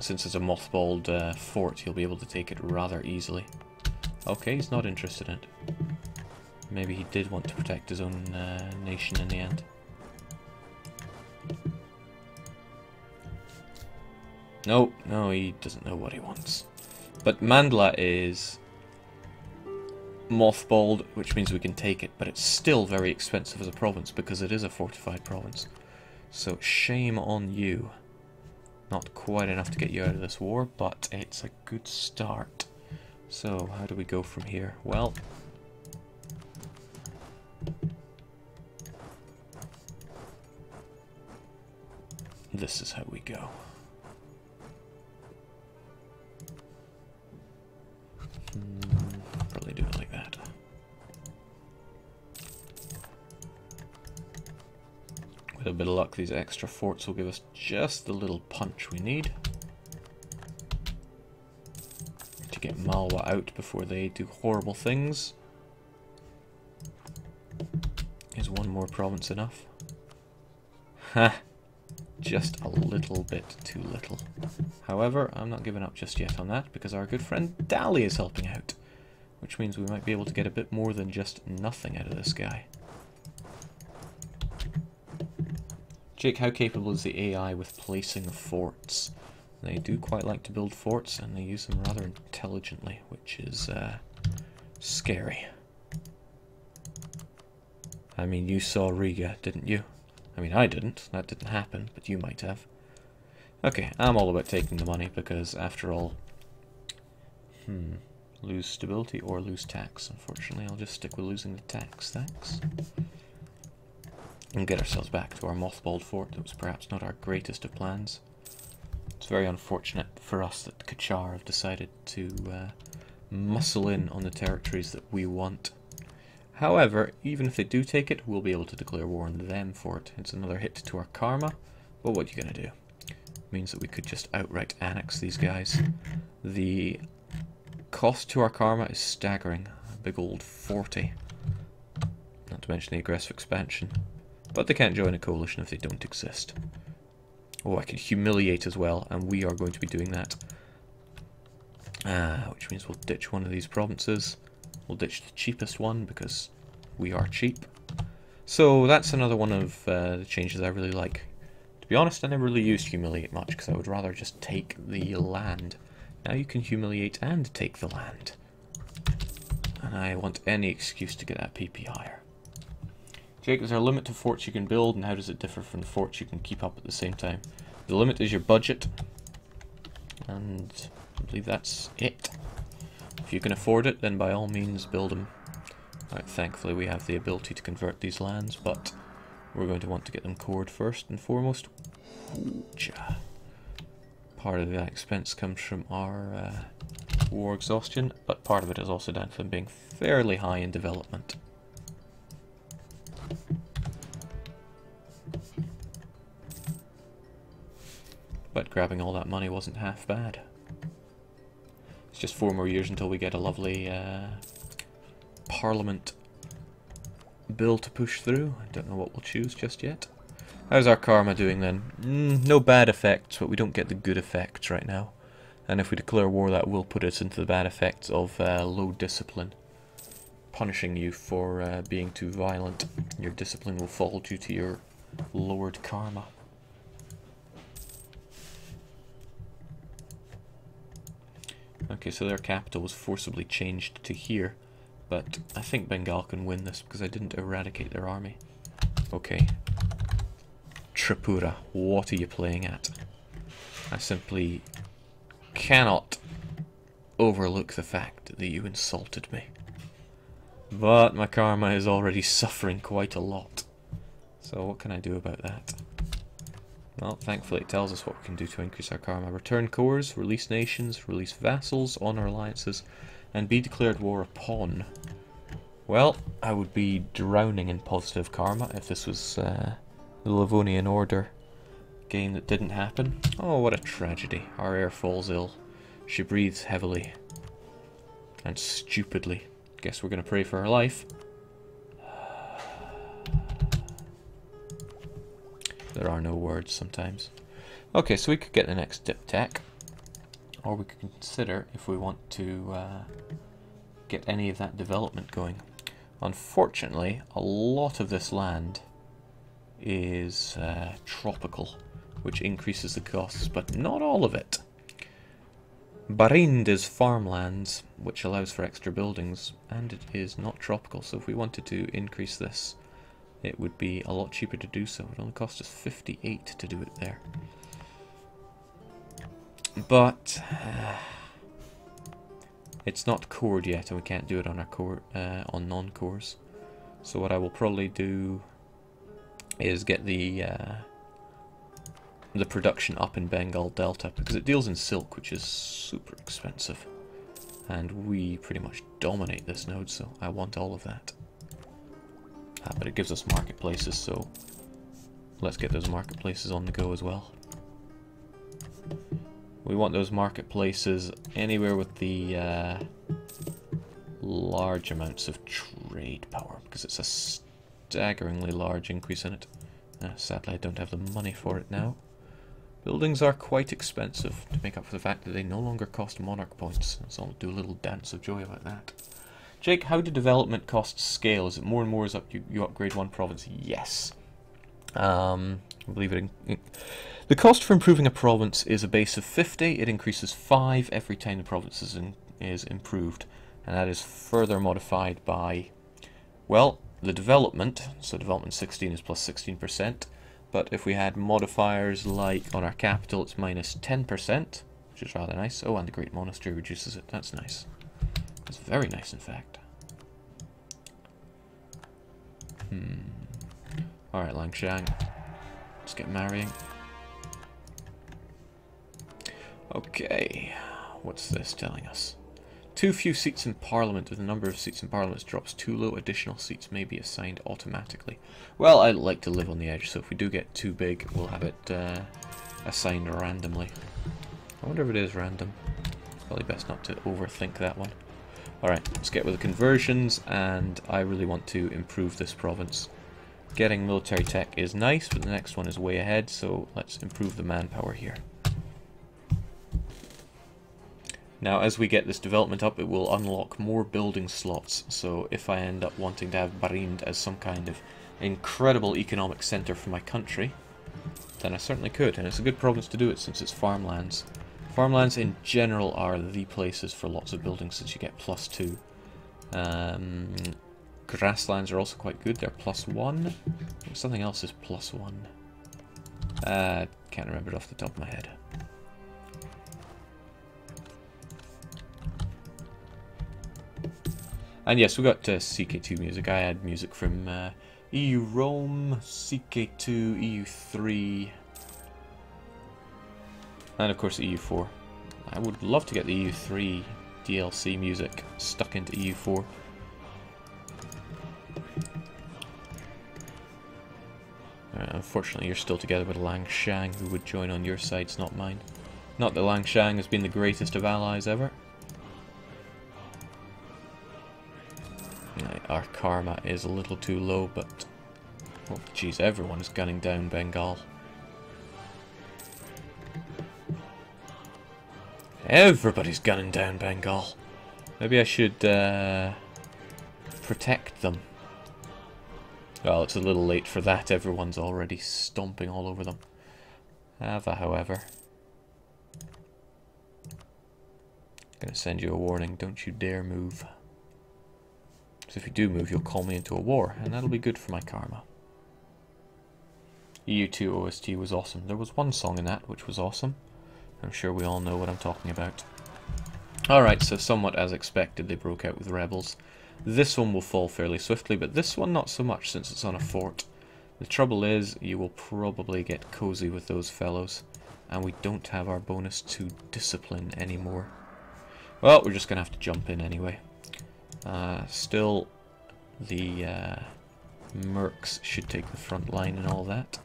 [SPEAKER 1] Since it's a mothballed fort, he'll be able to take it rather easily. Okay, he's not interested in it. Maybe he did want to protect his own nation in the end. No, he doesn't know what he wants. But Mandla is mothballed, which means we can take it, but it's still very expensive as a province because it is a fortified province. So shame on you. Not quite enough to get you out of this war, but it's a good start. So, how do we go from here? Well, this is how we go. Probably do it like that. With a bit of luck, these extra forts will give us just the little punch we need to get Malwa out before they do horrible things. Is one more province enough? Ha! Just a little bit too little. However, I'm not giving up just yet on that, because our good friend Dali is helping out. Which means we might be able to get a bit more than just nothing out of this guy. Jake, how capable is the AI with placing forts? They do quite like to build forts, and they use them rather intelligently, which is scary. I mean, you saw Riga, didn't you? I mean, I didn't. That didn't happen, but you might have. Okay, I'm all about taking the money, because after all... lose stability or lose tax. Unfortunately, I'll just stick with losing the tax, thanks. And get ourselves back to our mothballed fort. That was perhaps not our greatest of plans. It's very unfortunate for us that Kachar have decided to muscle in on the territories that we want. However, even if they do take it, we'll be able to declare war on them for it. It's another hit to our karma, but what are you going to do? It means that we could just outright annex these guys. The cost to our karma is staggering. A big old 40. Not to mention the aggressive expansion. But they can't join a coalition if they don't exist. Oh, I can humiliate as well, and we are going to be doing that. Which means we'll ditch one of these provinces. We'll ditch the cheapest one because we are cheap. So that's another one of the changes I really like. To be honest, I never really used humiliate much because I would rather just take the land. Now you can humiliate and take the land. And I want any excuse to get that PP higher. Jake, is there a limit to forts you can build, and how does it differ from the forts you can keep up at the same time? The limit is your budget, and I believe that's it. If you can afford it, then by all means build them. Right, thankfully we have the ability to convert these lands, but we're going to want to get them cored first and foremost. Part of that expense comes from our war exhaustion, but part of it is also down to them being fairly high in development. But grabbing all that money wasn't half bad. It's just 4 more years until we get a lovely Parliament bill to push through. I don't know what we'll choose just yet. How's our karma doing then? No bad effects, but we don't get the good effects right now. And if we declare war, that will put us into the bad effects of low discipline. Punishing you for being too violent. Your discipline will fall due to your lowered karma. Okay, so their capital was forcibly changed to here, but I think Bengal can win this because I didn't eradicate their army. Okay. Tripura, what are you playing at? I simply cannot overlook the fact that you insulted me. But my karma is already suffering quite a lot. So what can I do about that? Well, thankfully it tells us what we can do to increase our karma. Return cores, release nations, release vassals, honour alliances, and be declared war upon. Well, I would be drowning in positive karma if this was the Livonian Order game that didn't happen. Oh, what a tragedy. Our heir falls ill. She breathes heavily. And stupidly. Guess we're going to pray for her life. There are no words sometimes. Okay, so we could get the next dip tech. Or we could consider if we want to get any of that development going. Unfortunately, a lot of this land is tropical, which increases the costs, but not all of it. Barind is farmlands, which allows for extra buildings, and it is not tropical, so if we wanted to increase this, it would be a lot cheaper to do so. It only cost us 58 to do it there. But it's not cored yet, and we can't do it on our core on non-cores. So what I will probably do is get the production up in Bengal Delta, because it deals in silk, which is super expensive, and we pretty much dominate this node. So I want all of that. But it gives us marketplaces, so let's get those marketplaces on the go as well. We want those marketplaces anywhere with the large amounts of trade power, because it's a staggeringly large increase in it. Sadly, I don't have the money for it now. Buildings are quite expensive to make up for the fact that they no longer cost monarch points, so I'll do a little dance of joy about that. Jake, how do development costs scale? Is it more and more as you upgrade one province? Yes. I believe the cost for improving a province is a base of 50. It increases 5 every time the province is improved. And that is further modified by, well, the development. So development 16 is plus 16%. But if we had modifiers like on our capital, it's minus 10%, which is rather nice. Oh, and the Great Monastery reduces it. That's nice. It's very nice, in fact. Alright, Langshang. Let's get marrying. Okay. What's this telling us? Too few seats in Parliament. If the number of seats in Parliament drops too low, additional seats may be assigned automatically. Well, I like to live on the edge, so if we do get too big, we'll have it assigned randomly. I wonder if it is random. Probably best not to overthink that one. Alright, let's get with the conversions, and I really want to improve this province. Getting military tech is nice, but the next one is way ahead, so let's improve the manpower here. Now, as we get this development up, it will unlock more building slots, so if I end up wanting to have Barind as some kind of incredible economic centre for my country, then I certainly could, and it's a good province to do it since it's farmlands. Farmlands in general are the places for lots of buildings since you get +2. Grasslands are also quite good, they're +1. Something else is +1. Can't remember it off the top of my head. And yes, we got CK2 music. I had music from EU Rome, CK2, EU3, and of course EU4. I would love to get the EU3 DLC music stuck into EU4. Unfortunately, you're still together with Langshan, who would join on your sides, not mine. Not that Langshan has been the greatest of allies ever. Our karma is a little too low, but... oh, jeez, everyone's gunning down Bengal. Everybody's gunning down Bengal. Maybe I should protect them. Well, it's a little late for that. Everyone's already stomping all over them. Ava, however. I'm going to send you a warning. Don't you dare move. So if you do move, you'll call me into a war, and that'll be good for my karma. EU2 OST was awesome. There was one song in that which was awesome. I'm sure we all know what I'm talking about. Alright, so somewhat as expected, they broke out with rebels. This one will fall fairly swiftly, but this one not so much since it's on a fort. The trouble is, you will probably get cozy with those fellows, and we don't have our bonus to discipline anymore. Well, we're just going to have to jump in anyway. Still, the mercs should take the front line and all that.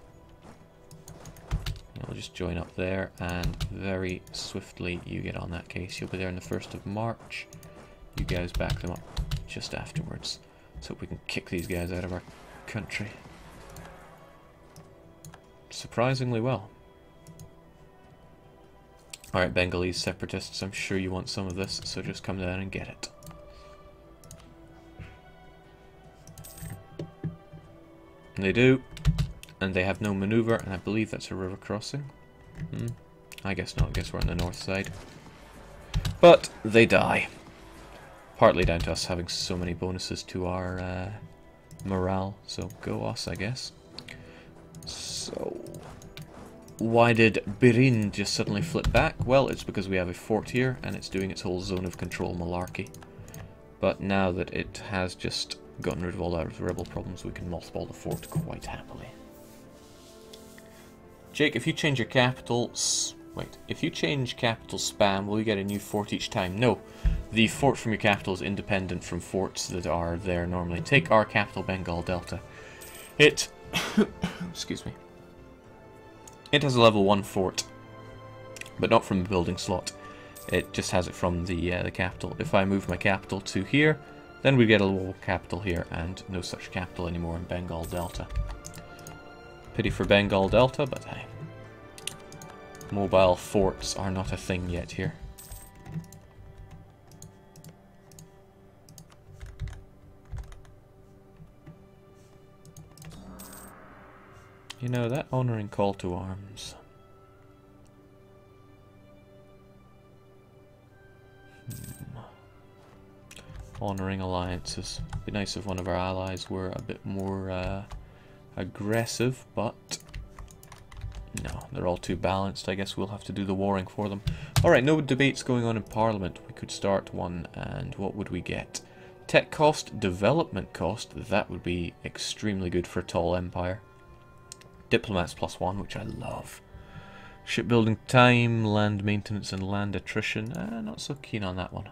[SPEAKER 1] I'll just join up there, and very swiftly you get on that case. You'll be there on the 1st of March. You guys back them up just afterwards. Let's hope we can kick these guys out of our country. Surprisingly well. Alright, Bengalese separatists, I'm sure you want some of this, so just come down and get it. And they do, and they have no maneuver, and I believe that's a river crossing. I guess not, I guess we're on the north side. But they die. Partly down to us having so many bonuses to our morale, so go us, I guess. So, why did Birin just suddenly flip back? Well, it's because we have a fort here, and it's doing its whole zone of control malarkey. But now that it has just gotten rid of all our rebel problems, we can mothball the fort quite happily. Jake, if you change your capital... wait, if you change capital spam, will you get a new fort each time? No. The fort from your capital is independent from forts that are there normally. Take our capital, Bengal Delta. It... excuse me. It has a level 1 fort, but not from the building slot. It just has it from the capital. If I move my capital to here, then we get a level capital here, and no such capital anymore in Bengal Delta. Pity for Bengal Delta, but hey. Mobile forts are not a thing yet here. You know, that honouring call to arms. Honouring alliances. It'd be nice if one of our allies were a bit more aggressive, but no, they're all too balanced. I guess we'll have to do the warring for them. Alright, no debates going on in Parliament. We could start one, and what would we get? Tech cost, development cost, that would be extremely good for a tall empire. Diplomats +1, which I love. Shipbuilding time, land maintenance and land attrition, not so keen on that one.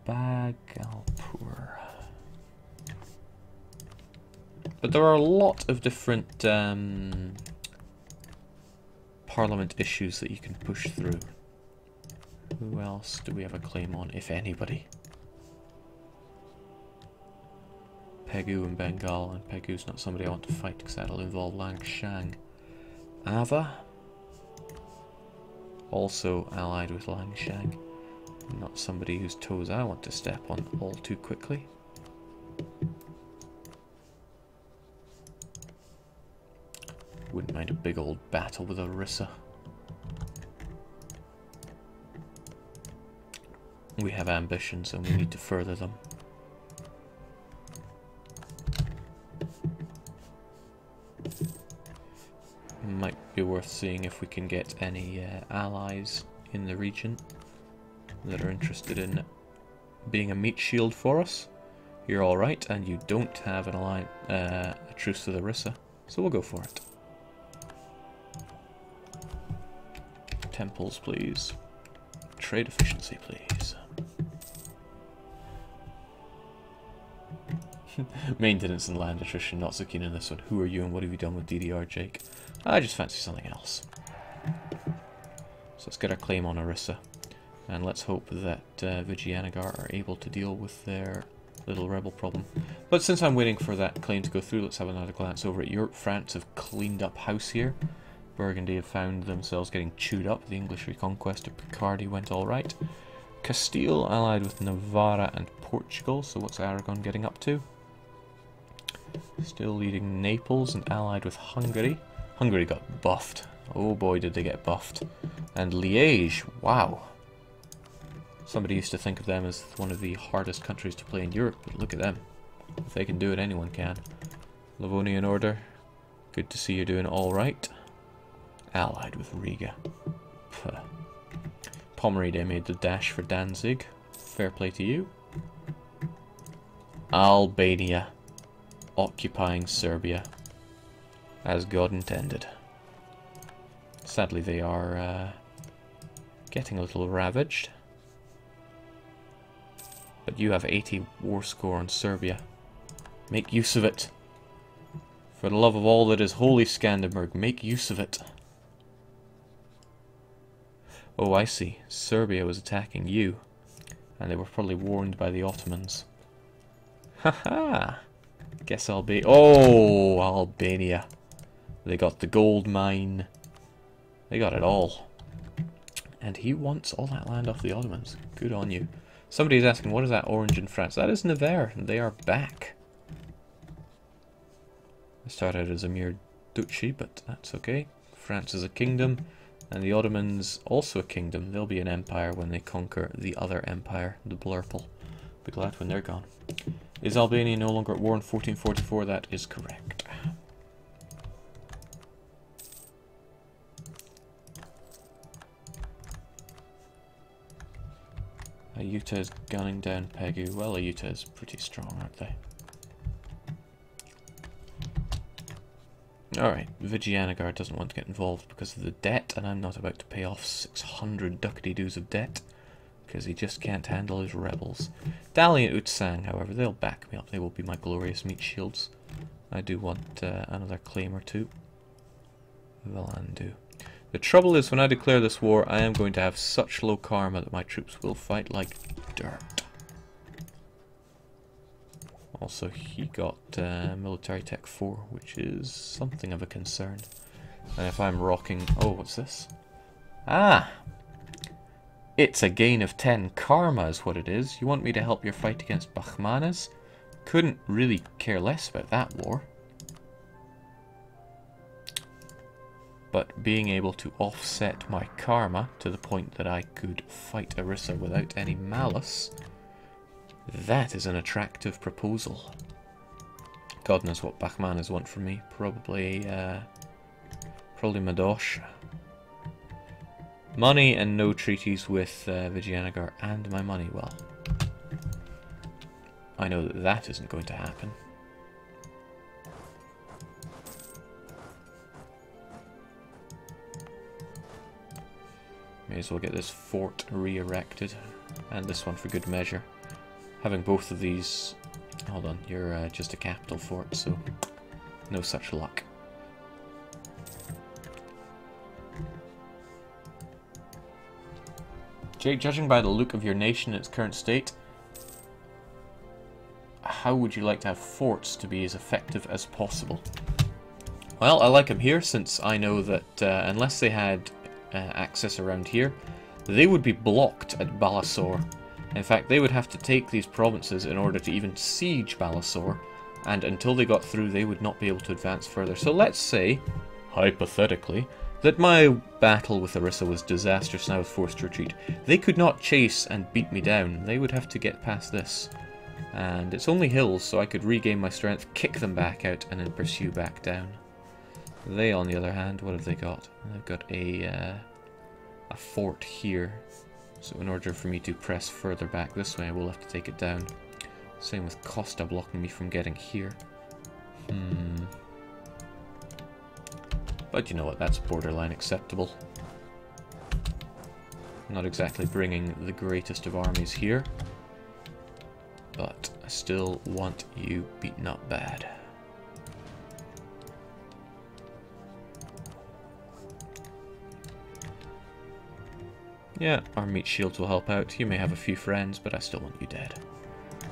[SPEAKER 1] Bagalpur. But there are a lot of different parliament issues that you can push through. Who else do we have a claim on, if anybody? Pegu and Bengal, and Pegu's not somebody I want to fight because that'll involve Langshan. Ava, also allied with Langshan. Not somebody whose toes I want to step on all too quickly. Wouldn't mind a big old battle with Arisa. We have ambitions and we need to further them. Might be worth seeing if we can get any allies in the region that are interested in being a meat shield for us. You're alright, and you don't have an a truce with Arisa, so we'll go for it. Temples, please. Trade efficiency, please. Maintenance and land attrition, not so keen on this one. Who are you and what have you done with DDR, Jake? I just fancy something else. So let's get our claim on Arisa. And let's hope that Vijayanagar are able to deal with their little rebel problem. But since I'm waiting for that claim to go through, let's have another glance over at Europe. France have cleaned up house here. Burgundy have found themselves getting chewed up. The English reconquest of Picardy went alright. Castile allied with Navarra and Portugal, so what's Aragon getting up to? Still leading Naples and allied with Hungary. Hungary got buffed. Oh boy, did they get buffed. And Liège, wow. Somebody used to think of them as one of the hardest countries to play in Europe, but look at them. If they can do it, anyone can. Livonian Order, good to see you're doing alright. Allied with Riga. Puh. Pomeride made the dash for Danzig. Fair play to you. Albania occupying Serbia as God intended. Sadly, they are getting a little ravaged. But you have 80 war score on Serbia. Make use of it. For the love of all that is holy, Skanderberg, make use of it. Oh, I see. Serbia was attacking you. And they were probably warned by the Ottomans. Haha! Guess I'll be... Oh, Albania. They got the gold mine. They got it all. And he wants all that land off the Ottomans. Good on you. Somebody's asking, what is that orange in France? That is Nevers, and they are back. I started as a mere duchy, but that's okay. France is a kingdom, and the Ottomans also a kingdom. They'll be an empire when they conquer the other empire, the Blurple. Be glad when they're gone. Is Albania no longer at war in 1444? That is correct. Ayutthaya is gunning down Pegu. Well, Ayutthaya is pretty strong, aren't they? Alright, Vijayanagar doesn't want to get involved because of the debt, and I'm not about to pay off 600 ducady-doos of debt, because he just can't handle his rebels. Dali and Utsang, however, they'll back me up. They will be my glorious meat shields. I do want another claim or two. Valandu. The trouble is, when I declare this war, I am going to have such low karma that my troops will fight like dirt. Also, he got military tech 4, which is something of a concern. And if I'm rocking... Oh, what's this? Ah! It's a gain of 10 karma is what it is. You want me to help your fight against Bahmanas? Couldn't really care less about that war. But being able to offset my karma to the point that I could fight Arisa without any malice, that is an attractive proposal. God knows what Bahmanas want from me. Probably Madosh. Money and no treaties with Vijayanagar, and my money, well, I know that that isn't going to happen. May as well get this fort re-erected, and this one for good measure. Having both of these... Hold on, you're just a capital fort, so no such luck. Jake, judging by the look of your nation in its current state, how would you like to have forts to be as effective as possible? Well, I like them here, since I know that unless they had access around here, they would be blocked at Balasore. In fact, they would have to take these provinces in order to even siege Balasore, and until they got through, they would not be able to advance further. So let's say, hypothetically, that my battle with Arisa was disastrous and I was forced to retreat. They could not chase and beat me down. They would have to get past this. And it's only hills, so I could regain my strength, kick them back out, and then pursue back down. They, on the other hand, what have they got? They've got a fort here. So in order for me to press further back this way, I will have to take it down. Same with Costa blocking me from getting here. But you know what, that's borderline acceptable. Not exactly bringing the greatest of armies here. But I still want you beaten up bad. Yeah, our meat shields will help out. You may have a few friends, but I still want you dead.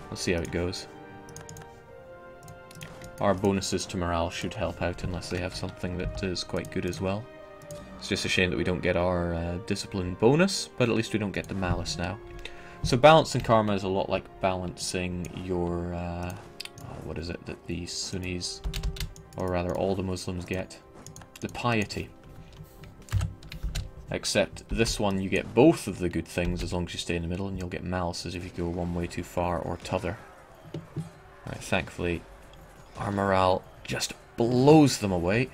[SPEAKER 1] Let's see how it goes. Our bonuses to morale should help out unless they have something that is quite good as well. It's just a shame that we don't get our discipline bonus, but at least we don't get the malice now. So balancing karma is a lot like balancing your, what is it that the Sunnis, or rather all the Muslims get? The piety. Except this one you get both of the good things as long as you stay in the middle, and you'll get malices if you go one way too far or t'other. Alright, thankfully our morale just blows them away.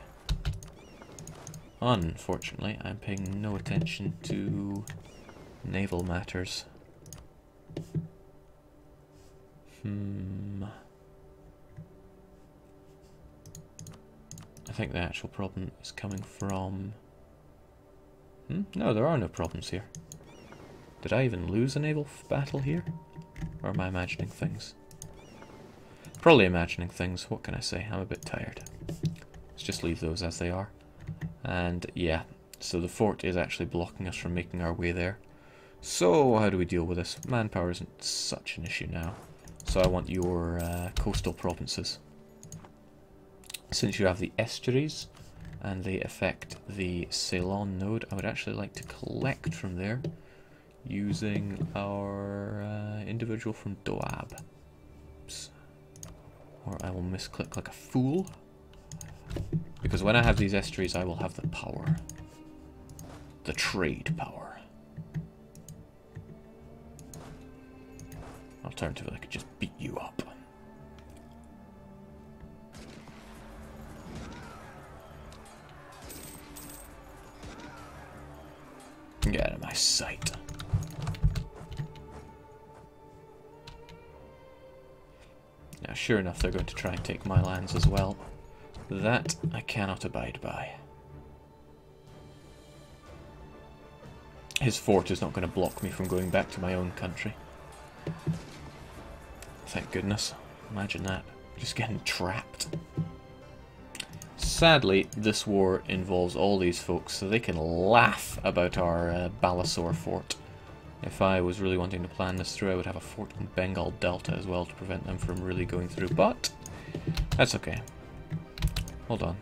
[SPEAKER 1] Unfortunately, I'm paying no attention to naval matters. I think the actual problem is coming from... No, there are no problems here. Did I even lose a naval battle here? Or am I imagining things? Probably imagining things. What can I say? I'm a bit tired. Let's just leave those as they are. And yeah, so the fort is actually blocking us from making our way there. So how do we deal with this? Manpower isn't such an issue now. So I want your coastal provinces. Since you have the estuaries, and they affect the Ceylon node, I would actually like to collect from there using our individual from Doab. Oops. Or I will misclick like a fool. Because when I have these estuaries, I will have the power. The trade power. Alternatively, I could just beat you up. Get out of my sight. Now, sure enough, they're going to try and take my lands as well. That I cannot abide by. His fort is not going to block me from going back to my own country. Thank goodness. Imagine that. Just getting trapped. Sadly, this war involves all these folks, so they can laugh about our Balasore fort. If I was really wanting to plan this through, I would have a fort in Bengal Delta as well to prevent them from really going through, but that's okay. Hold on.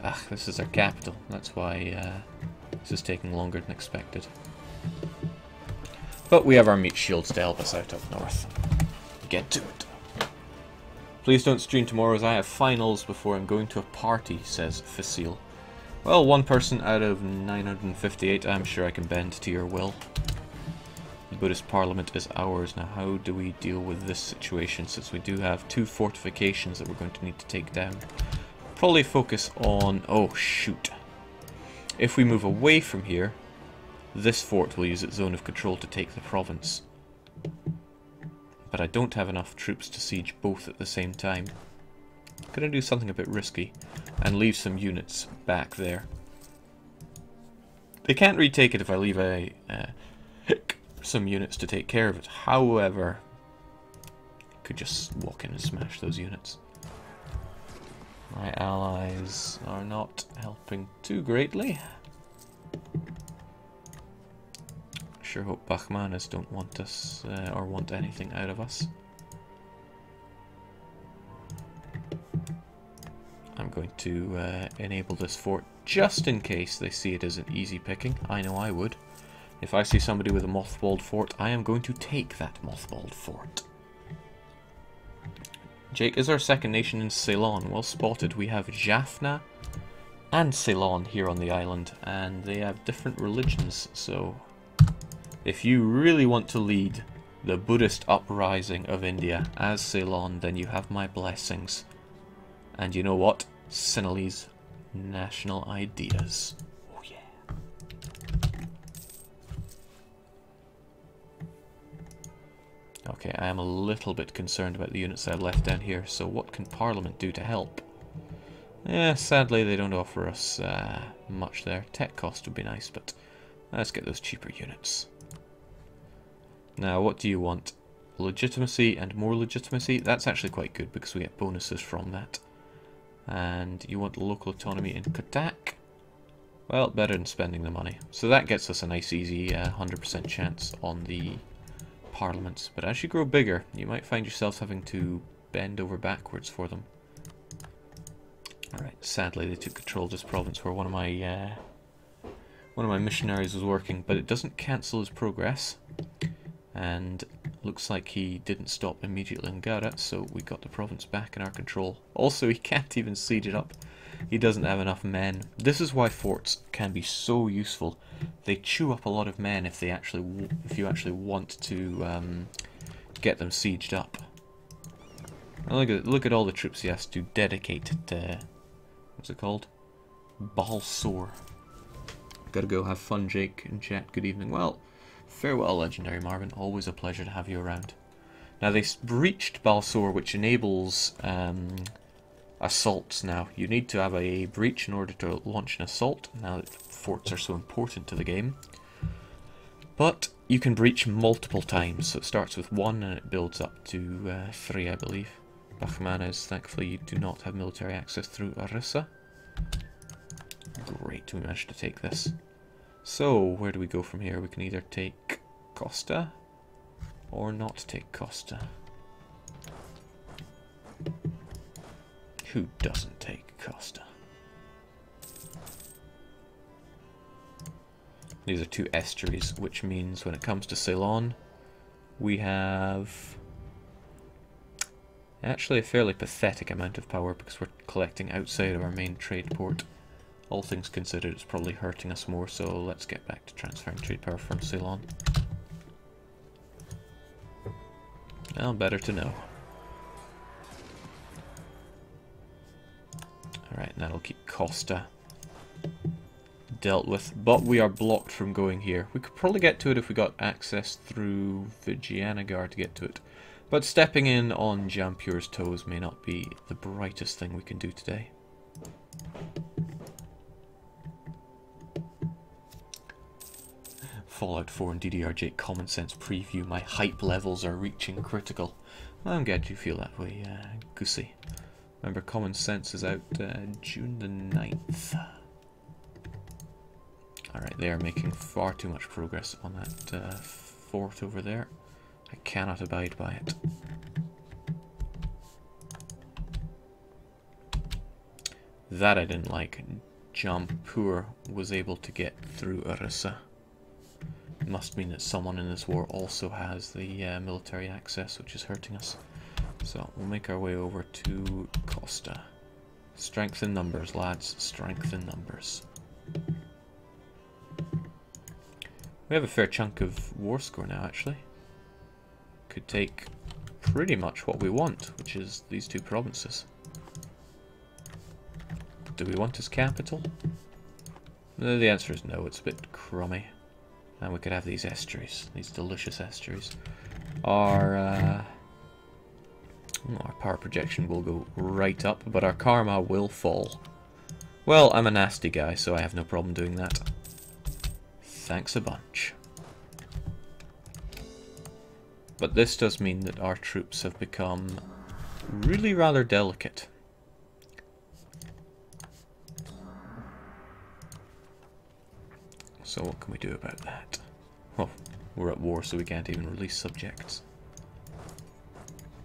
[SPEAKER 1] Ah, this is our capital. That's why this is taking longer than expected. But we have our meat shields to help us out up north. Get to it. Please don't stream tomorrow as I have finals before I'm going to a party, says Facile. Well, one person out of 958, I'm sure I can bend to your will. The Buddhist parliament is ours. Now how do we deal with this situation, since we do have 2 fortifications that we're going to need to take down? Probably focus on... oh shoot. If we move away from here, this fort will use its zone of control to take the province. But I don't have enough troops to siege both at the same time. I'm gonna do something a bit risky and leave some units back there. They can't retake it if I leave some units to take care of it. However, could just walk in and smash those units. My allies are not helping too greatly. Sure hope Bachmanas don't want us, or want anything out of us. I'm going to enable this fort just in case they see it as an easy picking. I know I would. If I see somebody with a mothballed fort, I am going to take that mothballed fort. Jake is our second nation in Ceylon. Well spotted. We have Jaffna and Ceylon here on the island, and they have different religions, so if you really want to lead the Buddhist uprising of India as Ceylon, then you have my blessings. And you know what? Sinhalese national ideas. Oh yeah. Okay, I am a little bit concerned about the units I've left down here, so what can Parliament do to help? Sadly they don't offer us much there. Tech cost would be nice, but let's get those cheaper units. Now, what do you want? Legitimacy and more legitimacy? That's actually quite good because we get bonuses from that. And you want local autonomy in Katak? Well, better than spending the money. So that gets us a nice easy 100% chance on the parliaments. But as you grow bigger, you might find yourselves having to bend over backwards for them. Alright, sadly they took control of this province where one of my missionaries was working, but it doesn't cancel his progress. And looks like he didn't stop immediately in Gara, so we got the province back in our control. Also, he can't even siege it up. He doesn't have enough men. This is why forts can be so useful. They chew up a lot of men if you actually want to get them sieged up. Now look at all the troops he has to dedicate to, what's it called? Balsor. Gotta go have fun, Jake, in chat. Good evening. Well, farewell, Legendary Marvin. Always a pleasure to have you around. Now, they breached Balsor, which enables assaults now. You need to have a breach in order to launch an assault, now that forts are so important to the game. But you can breach multiple times, so it starts with 1 and it builds up to 3, I believe. Bachmanas, thankfully you do not have military access through Arisa. Great, we managed to take this. So, where do we go from here? We can either take Costa or not take Costa. Who doesn't take Costa? These are 2 estuaries, which means when it comes to Ceylon, we have actually a fairly pathetic amount of power because we're collecting outside of our main trade port. All things considered, it's probably hurting us more, so let's get back to transferring trade power from Ceylon. Well, better to know. Alright, that'll keep Costa dealt with, but we are blocked from going here. We could probably get to it if we got access through Vijayanagar to get to it, but stepping in on Jampur's toes may not be the brightest thing we can do today. Fallout 4 and DDR Common Sense preview. My hype levels are reaching critical. Well, I'm glad you feel that way, Goosey. Remember, Common Sense is out June the 9th. Alright, they are making far too much progress on that fort over there. I cannot abide by it. That I didn't like. Jampur was able to get through Arisa. It must mean that someone in this war also has the military access, which is hurting us. So we'll make our way over to Costa. Strength in numbers, lads. Strength in numbers. We have a fair chunk of war score now, actually. Could take pretty much what we want, which is these 2 provinces. Do we want his capital? The answer is no, it's a bit crummy. And we could have these estuaries, these delicious estuaries. Our power projection will go right up, but our karma will fall. Well, I'm a nasty guy, so I have no problem doing that. Thanks a bunch. But this does mean that our troops have become really rather delicate. So what can we do about that? Well, we're at war, so we can't even release subjects.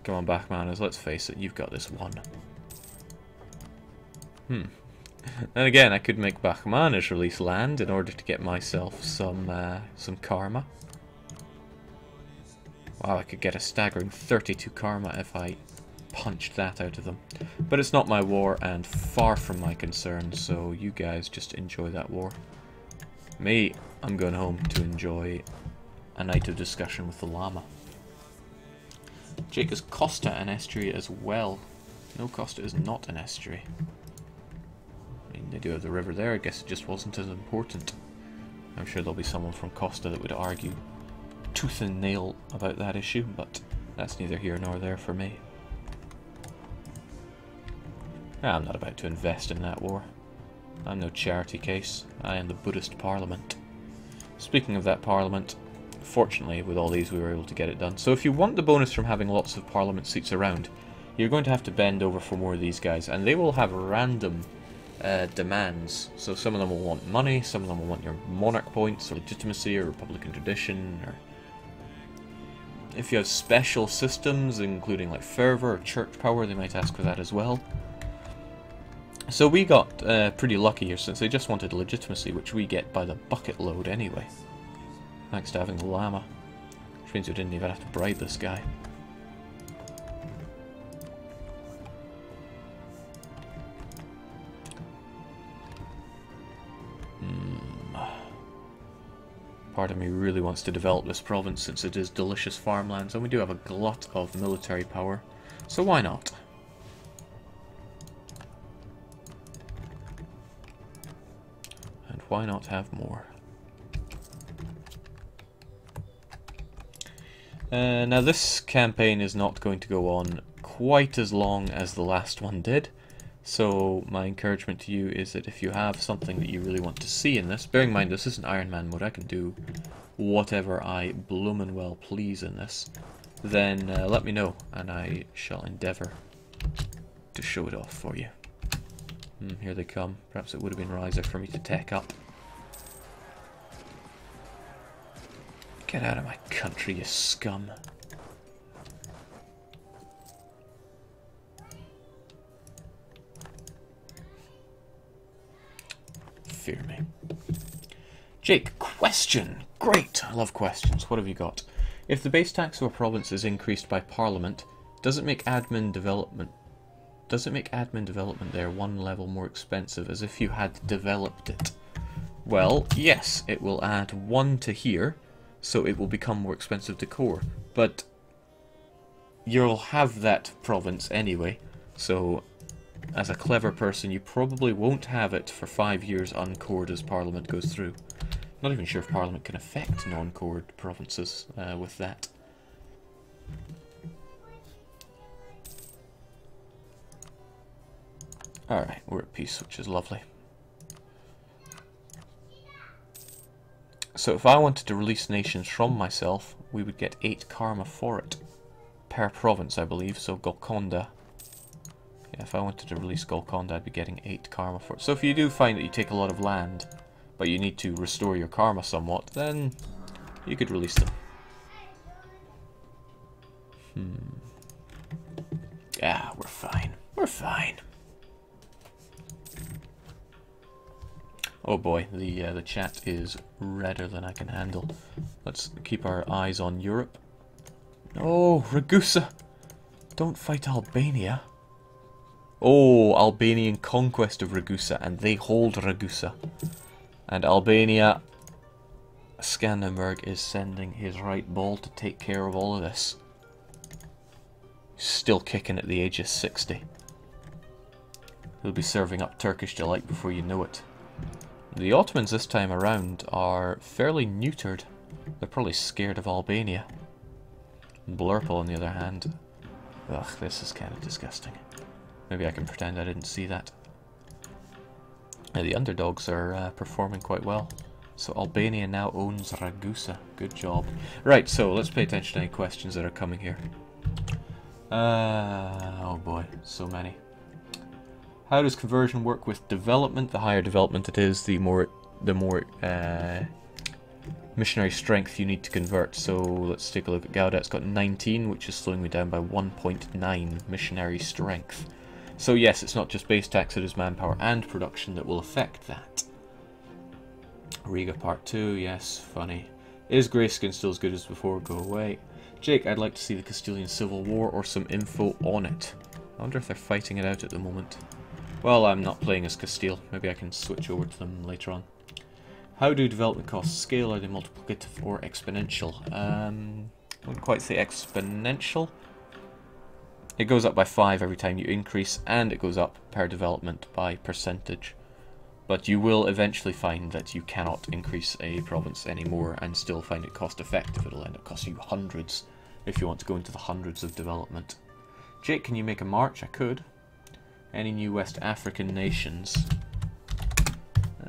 [SPEAKER 1] Come on, Bachmaners, let's face it, you've got this one. And again, I could make Bachmaners release land in order to get myself some karma. Wow, I could get a staggering 32 karma if I punched that out of them. But it's not my war and far from my concern, so you guys just enjoy that war. Me, I'm going home to enjoy a night of discussion with the Lama. Jake, is Costa an estuary as well? No, Costa is not an estuary. I mean, they do have the river there, I guess it just wasn't as important. I'm sure there'll be someone from Costa that would argue tooth and nail about that issue, but that's neither here nor there for me. I'm not about to invest in that war. I'm no charity case. I am the Buddhist Parliament. Speaking of that Parliament, fortunately with all these we were able to get it done. So if you want the bonus from having lots of Parliament seats around, you're going to have to bend over for more of these guys, and they will have random demands. So some of them will want money, some of them will want your monarch points, or legitimacy, or Republican tradition, or if you have special systems, including like fervor or church power, they might ask for that as well. So we got pretty lucky here, since they just wanted legitimacy, which we get by the bucket load anyway. Thanks to having the Lama. Which means we didn't even have to bribe this guy. Part of me really wants to develop this province, since it is delicious farmlands, and we do have a glut of military power. So why not? Why not have more? Now this campaign is not going to go on quite as long as the last one did, so my encouragement to you is that if you have something that you really want to see in this, bearing in mind this isn't Iron Man mode, I can do whatever I bloomin' well please in this, then let me know and I shall endeavour to show it off for you. Here they come. Perhaps it would have been wiser for me to tech up. Get out of my country, you scum. Fear me. Jake, question! Great! I love questions. What have you got? If the base tax of a province is increased by Parliament, does it make admin development there one level more expensive, as if you had developed it? Well, yes, it will add 1 to here, so it will become more expensive to core. But you'll have that province anyway, so as a clever person you probably won't have it for 5 years uncored as Parliament goes through. Not even sure if Parliament can affect non-cored provinces with that. Alright, we're at peace, which is lovely. So if I wanted to release nations from myself, we would get 8 karma for it. Per province, I believe, so Golconda. Yeah, if I wanted to release Golconda, I'd be getting 8 karma for it. So if you do find that you take a lot of land, but you need to restore your karma somewhat, then you could release them. Yeah, we're fine. We're fine. Oh boy, the chat is redder than I can handle. Let's keep our eyes on Europe. Oh, Ragusa! Don't fight Albania. Oh, Albanian conquest of Ragusa, and they hold Ragusa. And Albania, Skanderberg is sending his right ball to take care of all of this. Still kicking at the age of 60. He'll be serving up Turkish delight before you know it. The Ottomans this time around are fairly neutered. They're probably scared of Albania. Blurple, on the other hand. Ugh, this is kind of disgusting. Maybe I can pretend I didn't see that. The underdogs are performing quite well. So Albania now owns Ragusa. Good job. Right, so let's pay attention to any questions that are coming here. Oh boy, so many. How does conversion work with development? The higher development it is, the more missionary strength you need to convert. So let's take a look at Gaudet's got 19, which is slowing me down by 1.9 missionary strength. So yes, it's not just base tax, it is manpower and production that will affect that. Riga Part 2, yes, funny. Is Grayskin still as good as before? Go away. Jake, I'd like to see the Castilian Civil War or some info on it. I wonder if they're fighting it out at the moment. Well, I'm not playing as Castile. Maybe I can switch over to them later on. How do development costs scale? Are they multiplicative or exponential? I wouldn't quite say exponential. It goes up by 5 every time you increase, and it goes up per development by percentage. But you will eventually find that you cannot increase a province anymore and still find it cost effective. It'll end up costing you hundreds if you want to go into the hundreds of development. Jake, can you make a march? I could. Any new West African nations?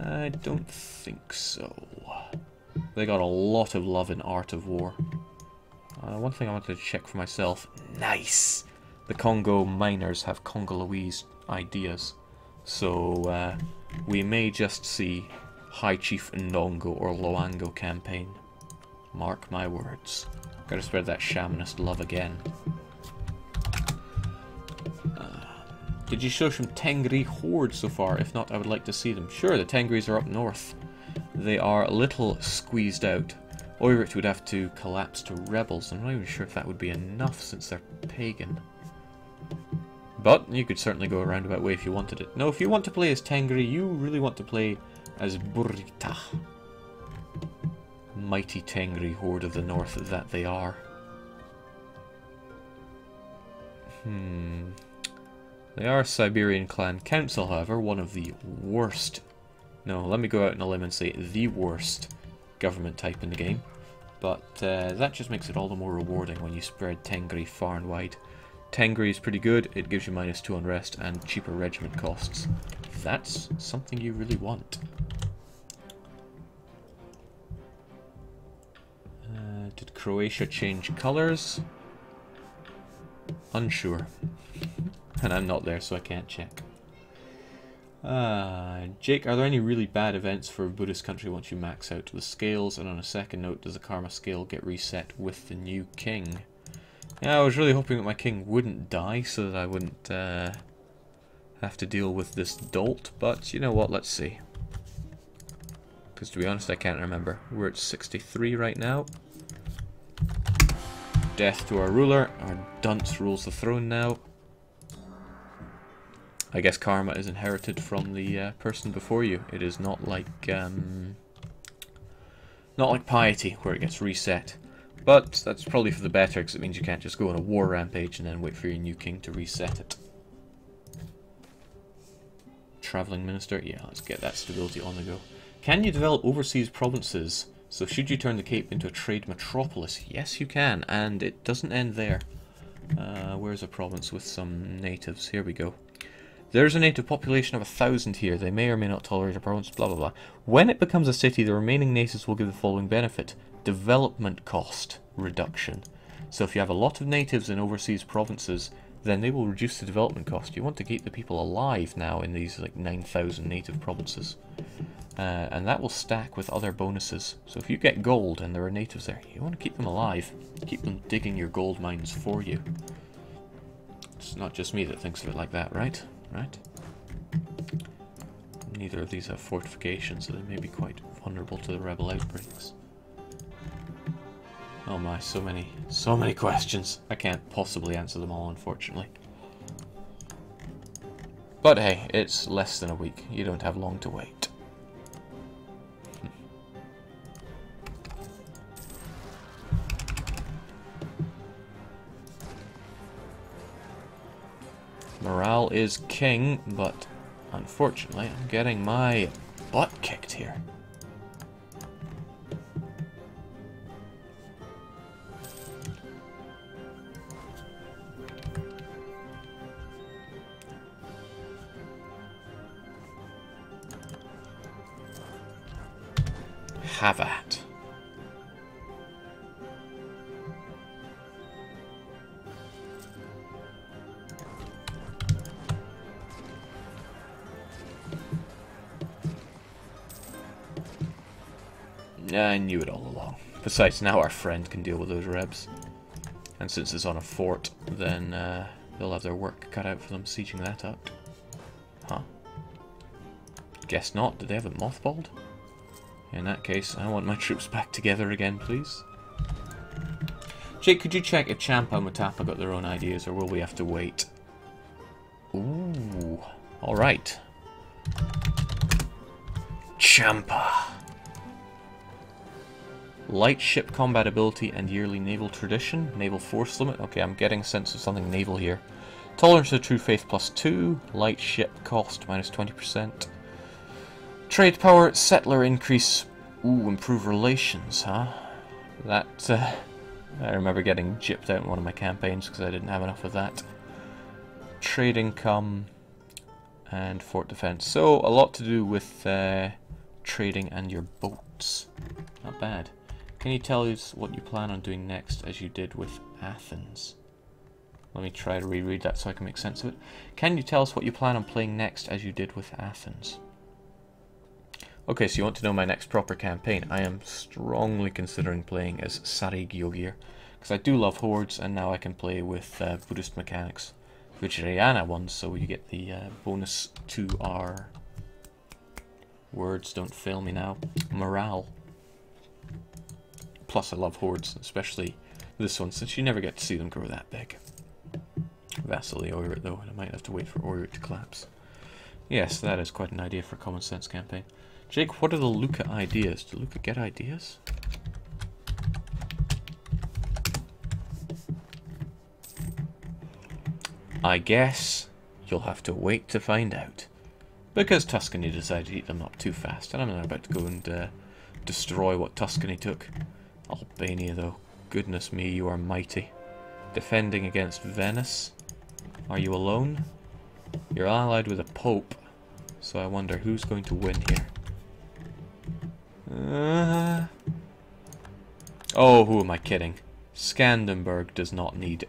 [SPEAKER 1] I don't think so. They got a lot of love in Art of War. One thing I wanted to check for myself. Nice! The Congo miners have Congolese ideas. So, we may just see High Chief Ndongo or Loango campaign. Mark my words. Gotta spread that shamanist love again. Did you show some Tengri hordes so far? If not, I would like to see them. Sure, the Tengris are up north. They are a little squeezed out. Oirit would have to collapse to rebels. I'm not even sure if that would be enough since they're pagan. But you could certainly go a roundabout way if you wanted it. No, if you want to play as Tengri, you really want to play as Burrita. Mighty Tengri horde of the north that they are. They are Siberian Clan Council, however, one of the worst. No, let me go out on a limb and say the worst government type in the game. But that just makes it all the more rewarding when you spread Tengri far and wide. Tengri is pretty good, it gives you -2 on rest and cheaper regiment costs. That's something you really want. Did Croatia change colours? Unsure. And I'm not there, so I can't check. Jake, are there any really bad events for a Buddhist country once you max out the scales? And on a second note, does the karma scale get reset with the new king? Yeah, I was really hoping that my king wouldn't die so that I wouldn't have to deal with this dolt, but you know what, let's see. Because to be honest, I can't remember. We're at 63 right now. Death to our ruler. Our dunce rules the throne now. I guess karma is inherited from the person before you. It is not like piety, where it gets reset. But that's probably for the better, because it means you can't just go on a war rampage and then wait for your new king to reset it. Travelling minister? Yeah, let's get that stability on the go. Can you develop overseas provinces? So should you turn the Cape into a trade metropolis? Yes, you can, and it doesn't end there. Where's a province with some natives? Here we go. There's a native population of 1,000 here. They may or may not tolerate a province, blah blah blah. When it becomes a city, the remaining natives will give the following benefit. Development cost reduction. So if you have a lot of natives in overseas provinces, then they will reduce the development cost. You want to keep the people alive now in these like 9,000 native provinces. And that will stack with other bonuses. So if you get gold and there are natives there, you want to keep them alive. Keep them digging your gold mines for you. It's not just me that thinks of it like that, right? Right? Neither of these have fortifications, so they may be quite vulnerable to the rebel outbreaks. Oh my, so many questions. I can't possibly answer them all, unfortunately. But hey, it's less than a week. You don't have long to wait. Morale is king, but unfortunately I'm getting my butt kicked here. Have at. I knew it all along. Besides, now our friend can deal with those rebs. And since it's on a fort, then they'll have their work cut out for them sieging that up. Huh. Guess not. Did they have it mothballed? In that case, I want my troops back together again, please. Jake, could you check if Champa and Mutapa got their own ideas, or will we have to wait? Ooh. Alright. Champa. Light ship combat ability and yearly naval tradition. Naval force limit. Okay, I'm getting a sense of something naval here. Tolerance to true faith +2. Light ship cost -20%. Trade power, settler increase. Ooh, improve relations, huh? That, I remember getting gypped out in one of my campaigns because I didn't have enough of that. Trade income and fort defense. So, a lot to do with trading and your boats. Not bad. Can you tell us what you plan on doing next as you did with Athens? Let me try to reread that so I can make sense of it. Can you tell us what you plan on playing next as you did with Athens? Okay, so you want to know my next proper campaign. I am strongly considering playing as Sari Gyogir, because I do love hordes, and now I can play with Buddhist mechanics. Vajrayana ones, so you get the bonus to our... Words don't fail me now. Morale. Plus I love hordes, especially this one, since you never get to see them grow that big. Vasily Oirit though, and I might have to wait for Oirit to collapse. Yes, that is quite an idea for a common sense campaign. Jake, what are the Luca ideas? Did Luca get ideas? I guess you'll have to wait to find out. Because Tuscany decided to eat them up too fast, and I'm not about to go and destroy what Tuscany took. Albania, though. Goodness me, you are mighty. Defending against Venice. Are you alone? You're allied with a pope, so I wonder who's going to win here. Oh, who am I kidding? Skandenberg does not need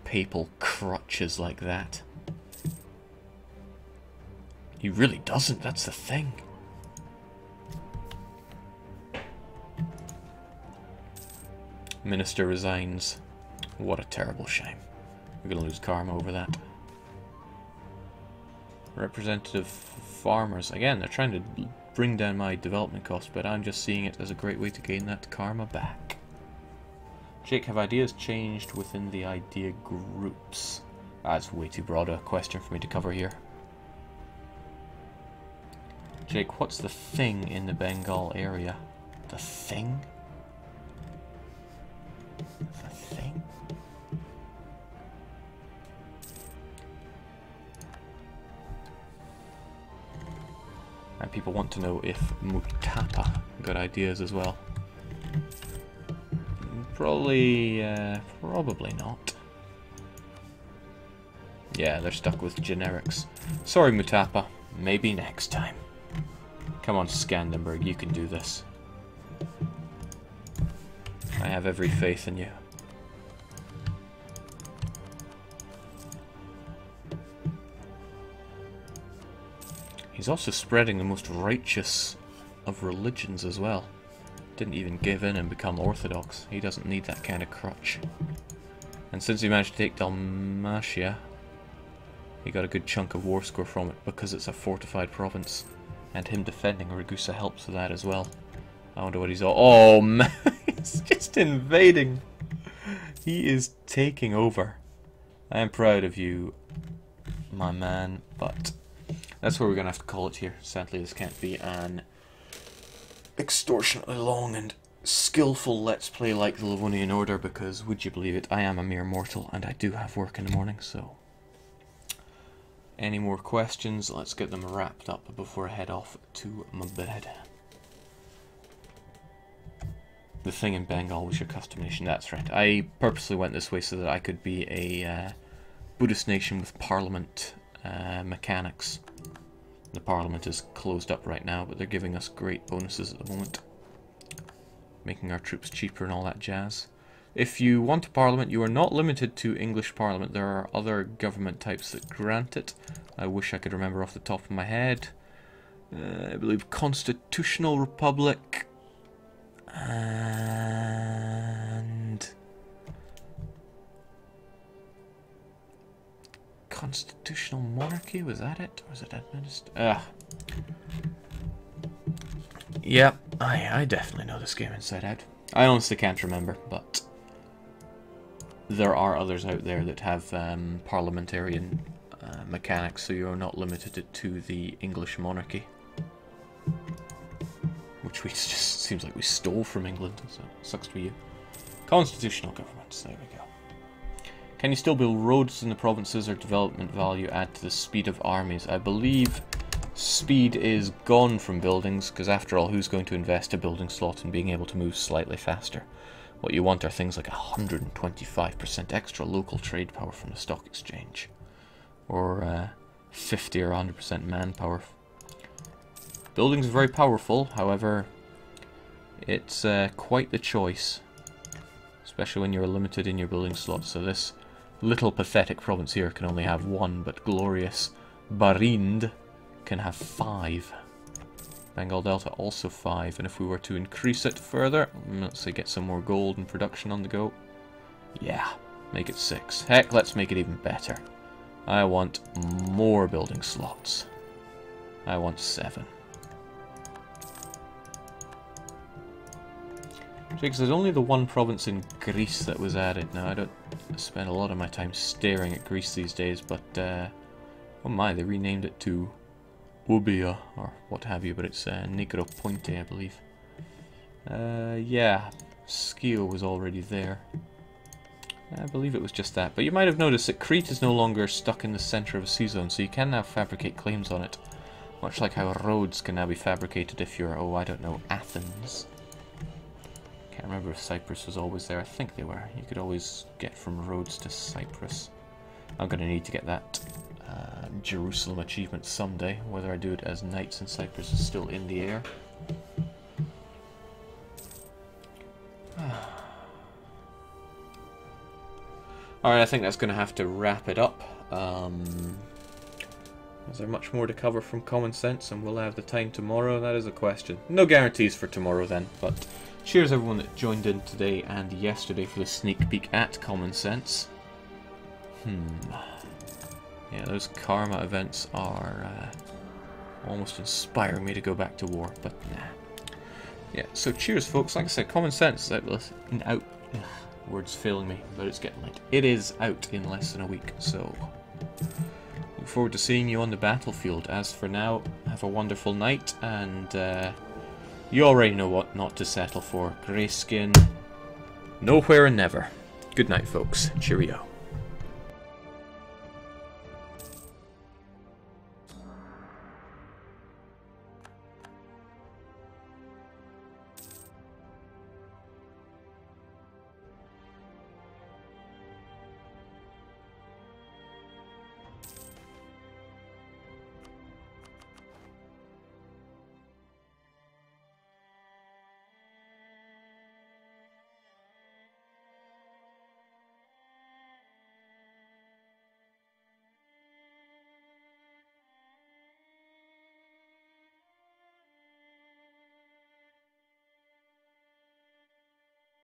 [SPEAKER 1] papal crutches like that. He really doesn't, that's the thing. Minister resigns. What a terrible shame. We're going to lose karma over that. Representative farmers. Again, they're trying to bring down my development costs, but I'm just seeing it as a great way to gain that karma back. Jake, have ideas changed within the idea groups? That's way too broad a question for me to cover here. Jake, what's the thing in the Bengal area? The thing? The thing? And people want to know if Mutapa got ideas as well. Probably not. Yeah, they're stuck with generics. Sorry, Mutapa. Maybe next time. Come on, Skandenberg, you can do this. I have every faith in you. He's also spreading the most righteous of religions as well. Didn't even give in and become orthodox. He doesn't need that kind of crutch. And since he managed to take Dalmatia, he got a good chunk of war score from it because it's a fortified province. And him defending Ragusa helps with that as well. I wonder what he's all... Oh man, he's just invading. He is taking over. I am proud of you, my man, but that's where we're going to have to call it here. Sadly, this can't be an extortionately long and skillful Let's Play like the Livonian Order, because, would you believe it, I am a mere mortal and I do have work in the morning, so... Any more questions? Let's get them wrapped up before I head off to my bed. The thing in Bengal was your custom nation, that's right. I purposely went this way so that I could be a Buddhist nation with parliament mechanics. The parliament is closed up right now, but they're giving us great bonuses at the moment. making our troops cheaper and all that jazz. If you want a parliament, you are not limited to English parliament. There are other government types that grant it. I wish I could remember off the top of my head. I believe constitutional republic and constitutional monarchy, was that it? Or was it administered? Yep, I definitely know this game inside out. I honestly can't remember, but there are others out there that have parliamentarian mechanics, so you're not limited to the English monarchy. Which just seems like we stole from England, so sucks to be you. Constitutional governments, there we go. Can you still build roads in the provinces, or development value add to the speed of armies? I believe speed is gone from buildings, because after all, who's going to invest a building slot in being able to move slightly faster? What you want are things like 125% extra local trade power from the stock exchange. Or 50 or 100% manpower. Buildings are very powerful, however, it's quite the choice. Especially when you're limited in your building slots. So this little pathetic province here can only have one, but glorious Barind can have 5. Bengal Delta also 5, and if we were to increase it further, let's say get some more gold and production on the go. Yeah, make it 6. Heck, let's make it even better. I want more building slots. I want 7. Because there's only the one province in Greece that was added. Now, I don't spend a lot of my time staring at Greece these days, but, oh my, they renamed it to Ubia, or what have you, but it's Negroponte, I believe. Yeah, Skio was already there. I believe it was just that. But you might have noticed that Crete is no longer stuck in the centre of a sea zone, so you can now fabricate claims on it. Much like how roads can now be fabricated if you're, oh, I don't know, Athens. Can't remember if Cyprus was always there. I think they were. You could always get from Rhodes to Cyprus. I'm going to need to get that Jerusalem achievement someday. Whether I do it as Knights in Cyprus is still in the air. Alright, I think that's going to have to wrap it up. Is there much more to cover from Common Sense, and will I have the time tomorrow? That is a question. No guarantees for tomorrow then, but cheers everyone that joined in today and yesterday for the sneak peek at Common Sense. Yeah, those karma events are almost inspiring me to go back to war, but nah. Yeah, so cheers folks. Like I said, Common Sense is out. Words failing me, but it's getting late. It is out in less than a week, so look forward to seeing you on the battlefield. As for now, have a wonderful night, and you already know what not to settle for. Greyskin, nowhere and never. Good night, folks. Cheerio.